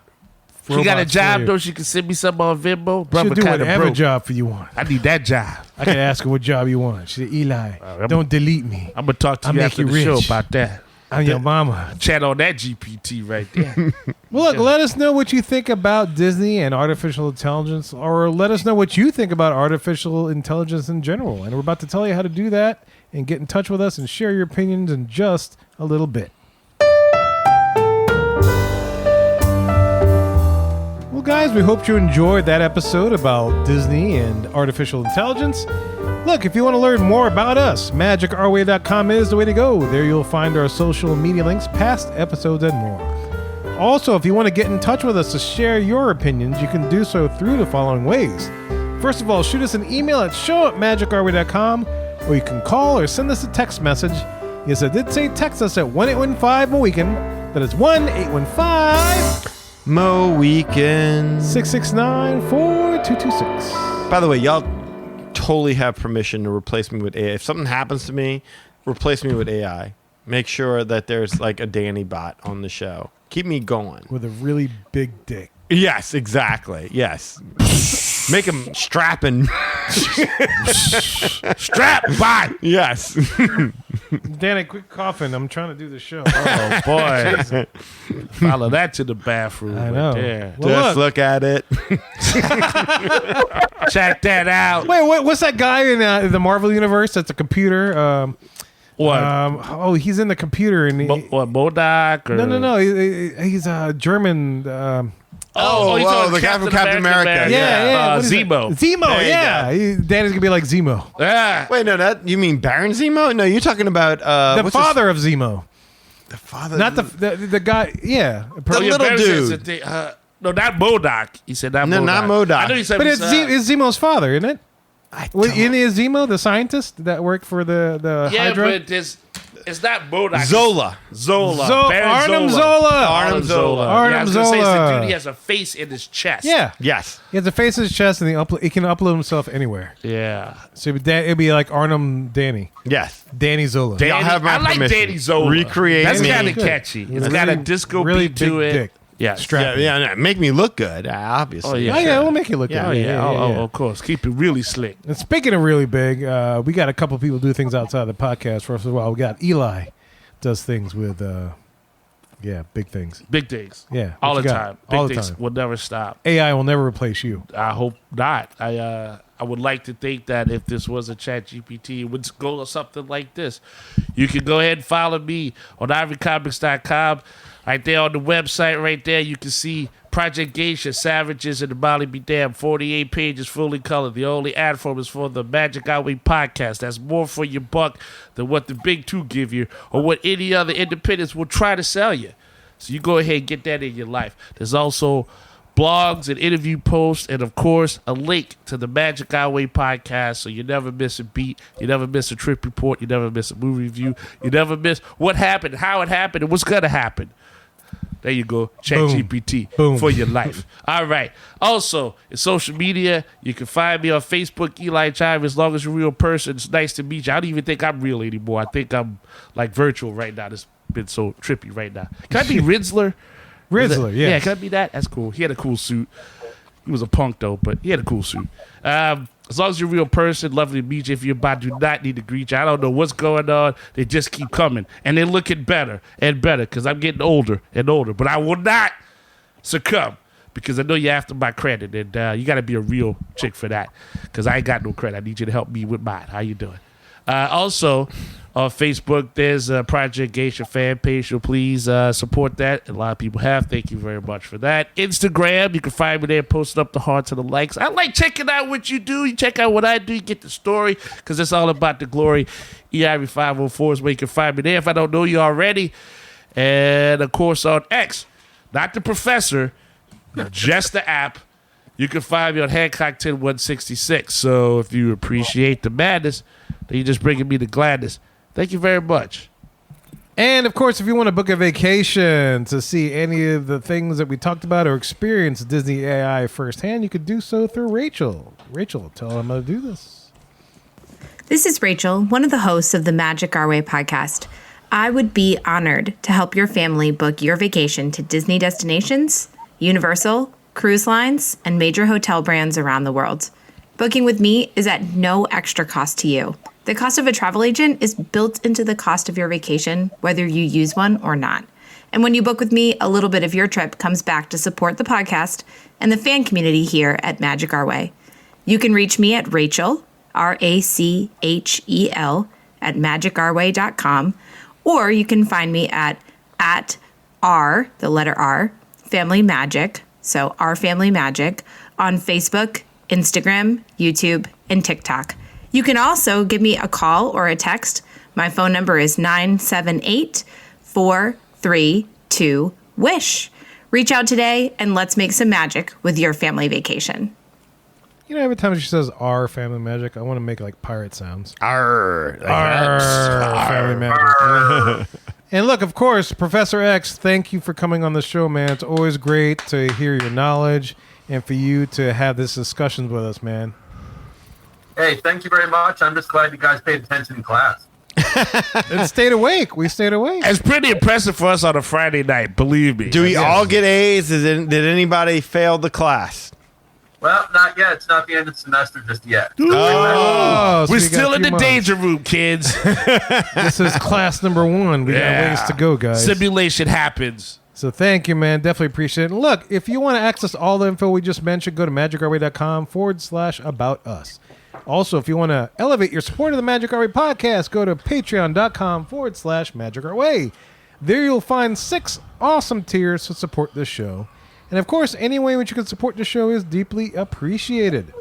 She got a robots for job you. though. She can send me some on Venmo. She'll Brother do kind of whatever broke. job for you want. I need that job. I can ask her what job you want. She said, Eli, don't delete me. I'm gonna talk to I'll you make after you the show rich. about that. I'm your mama. Chat on that GPT right there. Well, look, let us know what you think about Disney and artificial intelligence, or let us know what you think about artificial intelligence in general. And we're about to tell you how to do that and get in touch with us and share your opinions in just a little bit. Well, Well, guys, we hope you enjoyed that episode about Disney and artificial intelligence. Look, if you want to learn more about us, magicourway.com is the way to go. There you'll find our social media links, past episodes, and more. Also, if you want to get in touch with us to share your opinions, you can do so through the following ways. First of all, shoot us an email at show@magicourway.com, or you can call or send us a text message. Yes, I did say text us at 1-815-MOWEEKEND. That is 1-815-669-4226. 669-4226. By the way, y'all totally have permission to replace me with AI. If something happens to me, replace me with AI. Make sure that there's like a Danny bot on the show. Keep me going. With a really big dick. Yes, exactly. Yes. Make him strapping. Strap bot. Yes. Danny, quit coughing. I'm trying to do the show. Oh boy. Follow that to the bathroom. I know. Right there. Well, Just look at it. Check that out. Wait, what's that guy in the Marvel universe that's a computer? What? He's in the computer. And What, Modoc? Or? No. He's a German. He's on the guy from Captain America. Man. Yeah. What is it? Zemo. Zemo, There you yeah. Danny's going to be like Zemo. Yeah. Wait, no, you mean Baron Zemo? No, you're talking about The father of Zemo. The father. Not the guy, yeah. The little Barry dude. says that no, not Modoc. He said not No, Modoc. not Modoc. I know he said But it's Zemo's father, isn't it? Isn't it Zemo, the scientist that worked for the yeah, Hydra? but it's not Modoc. Zola. Baron Arnim Zola. Zola. Yeah, I was gonna say, it's the Zola. dude, he has a face in his chest. Yeah. Yes. He has a face in his chest, and he can upload himself anywhere. Yeah. So it'd be like Arnim Danny. Yes. Danny Zola. Danny, Y'all have my I like permission. Danny Zola. Recreate That's me. kind of Good. catchy. With It's a got a really- disco really beat to big it. dick. Yeah. Strap. Yeah, make me look good, obviously. Oh, Oh, yeah, we'll make you look Yeah, good. yeah, Oh, of course. Keep it really slick. And speaking of really big, we got a couple people do things outside the podcast. First of all, we got Eli does things with, big things. Big things. Yeah, All what the you got? time. Big All the things time. will never stop. AI will never replace you. I hope not. I would like to think that if this was a chat GPT, it would go to something like this. You can go ahead and follow me on ivorycomics.com. Right there on the website, right there, you can see Project Geisha, Savages, and the Molly Be Damned. 48 pages, fully colored. The only ad form is for the Magic Outway podcast. That's more for your buck than what the big two give you or what any other independents will try to sell you. So you go ahead and get that in your life. There's also blogs and interview posts, and of course, a link to the Magic Outway podcast, so you never miss a beat, you never miss a trip report, you never miss a movie review, you never miss what happened, how it happened, and what's gonna happen. There you go, ChatGPT for your life. All right. Also, in social media, you can find me on Facebook, Eli Chive. As long as you're a real person, it's nice to meet you. I don't even think I'm real anymore. I think I'm like virtual right now. It's been so trippy right now. Can I be Rizzler? Rizzler, Yeah, yes. can I be that? That's cool. He had a cool suit. He was a punk, though, but he had a cool suit. As long as you're a real person, lovely to meet you. If you're about, do not need to greet you. I don't know what's going on. They just keep coming. And they're looking better and better because I'm getting older and older. But I will not succumb because I know you're after my credit. And you got to be a real chick for that because I ain't got no credit. I need you to help me with mine. How you doing? Also, on Facebook, there's a Project Geisha fan page, so please support that. A lot of people have. Thank you very much for that. Instagram, you can find me there, posting up the hearts and the likes. I like checking out what you do. You check out what I do, you get the story, because it's all about the glory. EIV504 is where you can find me there if I don't know you already. And, of course, on X, not the professor, just the app. You can find me on Hancock 10166. So if you appreciate the madness, then you're just bringing me the gladness. Thank you very much. And, of course, if you want to book a vacation to see any of the things that we talked about or experience Disney AI firsthand, you could do so through Rachel. Rachel, tell them how to do this. This is Rachel, one of the hosts of the Magic Our Way podcast. I would be honored to help your family book your vacation to Disney destinations, Universal, cruise lines, and major hotel brands around the world. Booking with me is at no extra cost to you. The cost of a travel agent is built into the cost of your vacation, whether you use one or not. And when you book with me, a little bit of your trip comes back to support the podcast and the fan community here at Magic Our Way. You can reach me at Rachel, Rachel, at magicourway.com, or you can find me at R, the letter R, Family Magic, so Our Family Magic, on Facebook, Instagram, YouTube, and TikTok. You can also give me a call or a text. My phone number is 978-432-WISH. Reach out today and let's make some magic with your family vacation. You know, every time she says "our family magic," I want to make like pirate sounds. Arr, like Our that. family magic. And look, of course, Professor X, thank you for coming on the show, man. It's always great to hear your knowledge and for you to have this discussions with us, man. Hey, thank you very much. I'm just glad you guys paid attention in class. And stayed awake. We stayed awake. It's pretty impressive for us on a Friday night, believe me. Do we Yes. all get A's? Did anybody fail the class? Well, not yet. It's not the end of the semester just yet. Oh, so We're you got still a in few the months. danger room, kids. This is class number 1. We got ways to go, guys. Simulation happens. So thank you, man. Definitely appreciate it. And look, if you want to access all the info we just mentioned, go to magicourway.com/about us. Also, if you want to elevate your support of the Magic Our Way podcast, go to patreon.com/Magic Our Way. There you'll find 6 awesome tiers to support this show. And of course, any way in which you can support the show is deeply appreciated.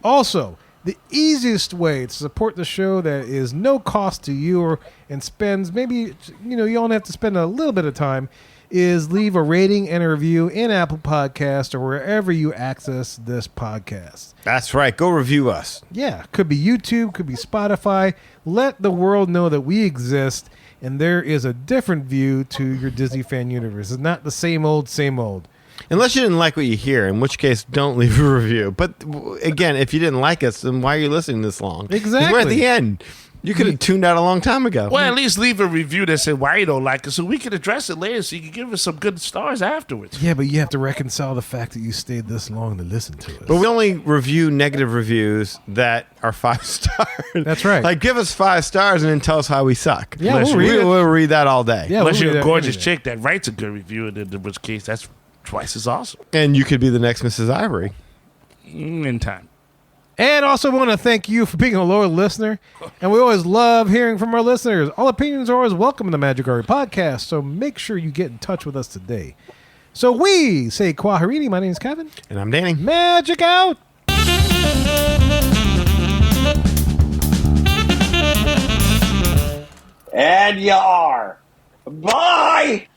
Also, the easiest way to support the show that is no cost to you and spends maybe, you only have to spend a little bit of time, is leave a rating and a review in Apple Podcast or wherever you access this podcast. That's right. Go review us. Yeah, could be YouTube, could be Spotify. Let the world know that we exist and there is a different view to your Disney fan universe. It's not the same old, same old. Unless you didn't like what you hear, in which case, don't leave a review. But again, if you didn't like us, then why are you listening this long? 'Cause Exactly. we're at the end. You could have tuned out a long time ago. Well, at least leave a review that said why you don't like it so we can address it later so you can give us some good stars afterwards. Yeah, but you have to reconcile the fact that you stayed this long to listen to us. But we only review negative reviews that are 5 stars. That's right. Like, give us 5 stars and then tell us how we suck. Yeah, we'll read it. We'll read that all day. Yeah, Unless we'll you're read a that gorgeous any day. chick that writes a good review, and in which case that's twice as awesome. And you could be the next Mrs. Ivory. In time. And also want to thank you for being a loyal listener. And we always love hearing from our listeners. All opinions are always welcome in the Magic Hour podcast, so make sure you get in touch with us today. So we say Kwaharini. My name is Kevin. And I'm Danny. Magic out! And you are. Bye!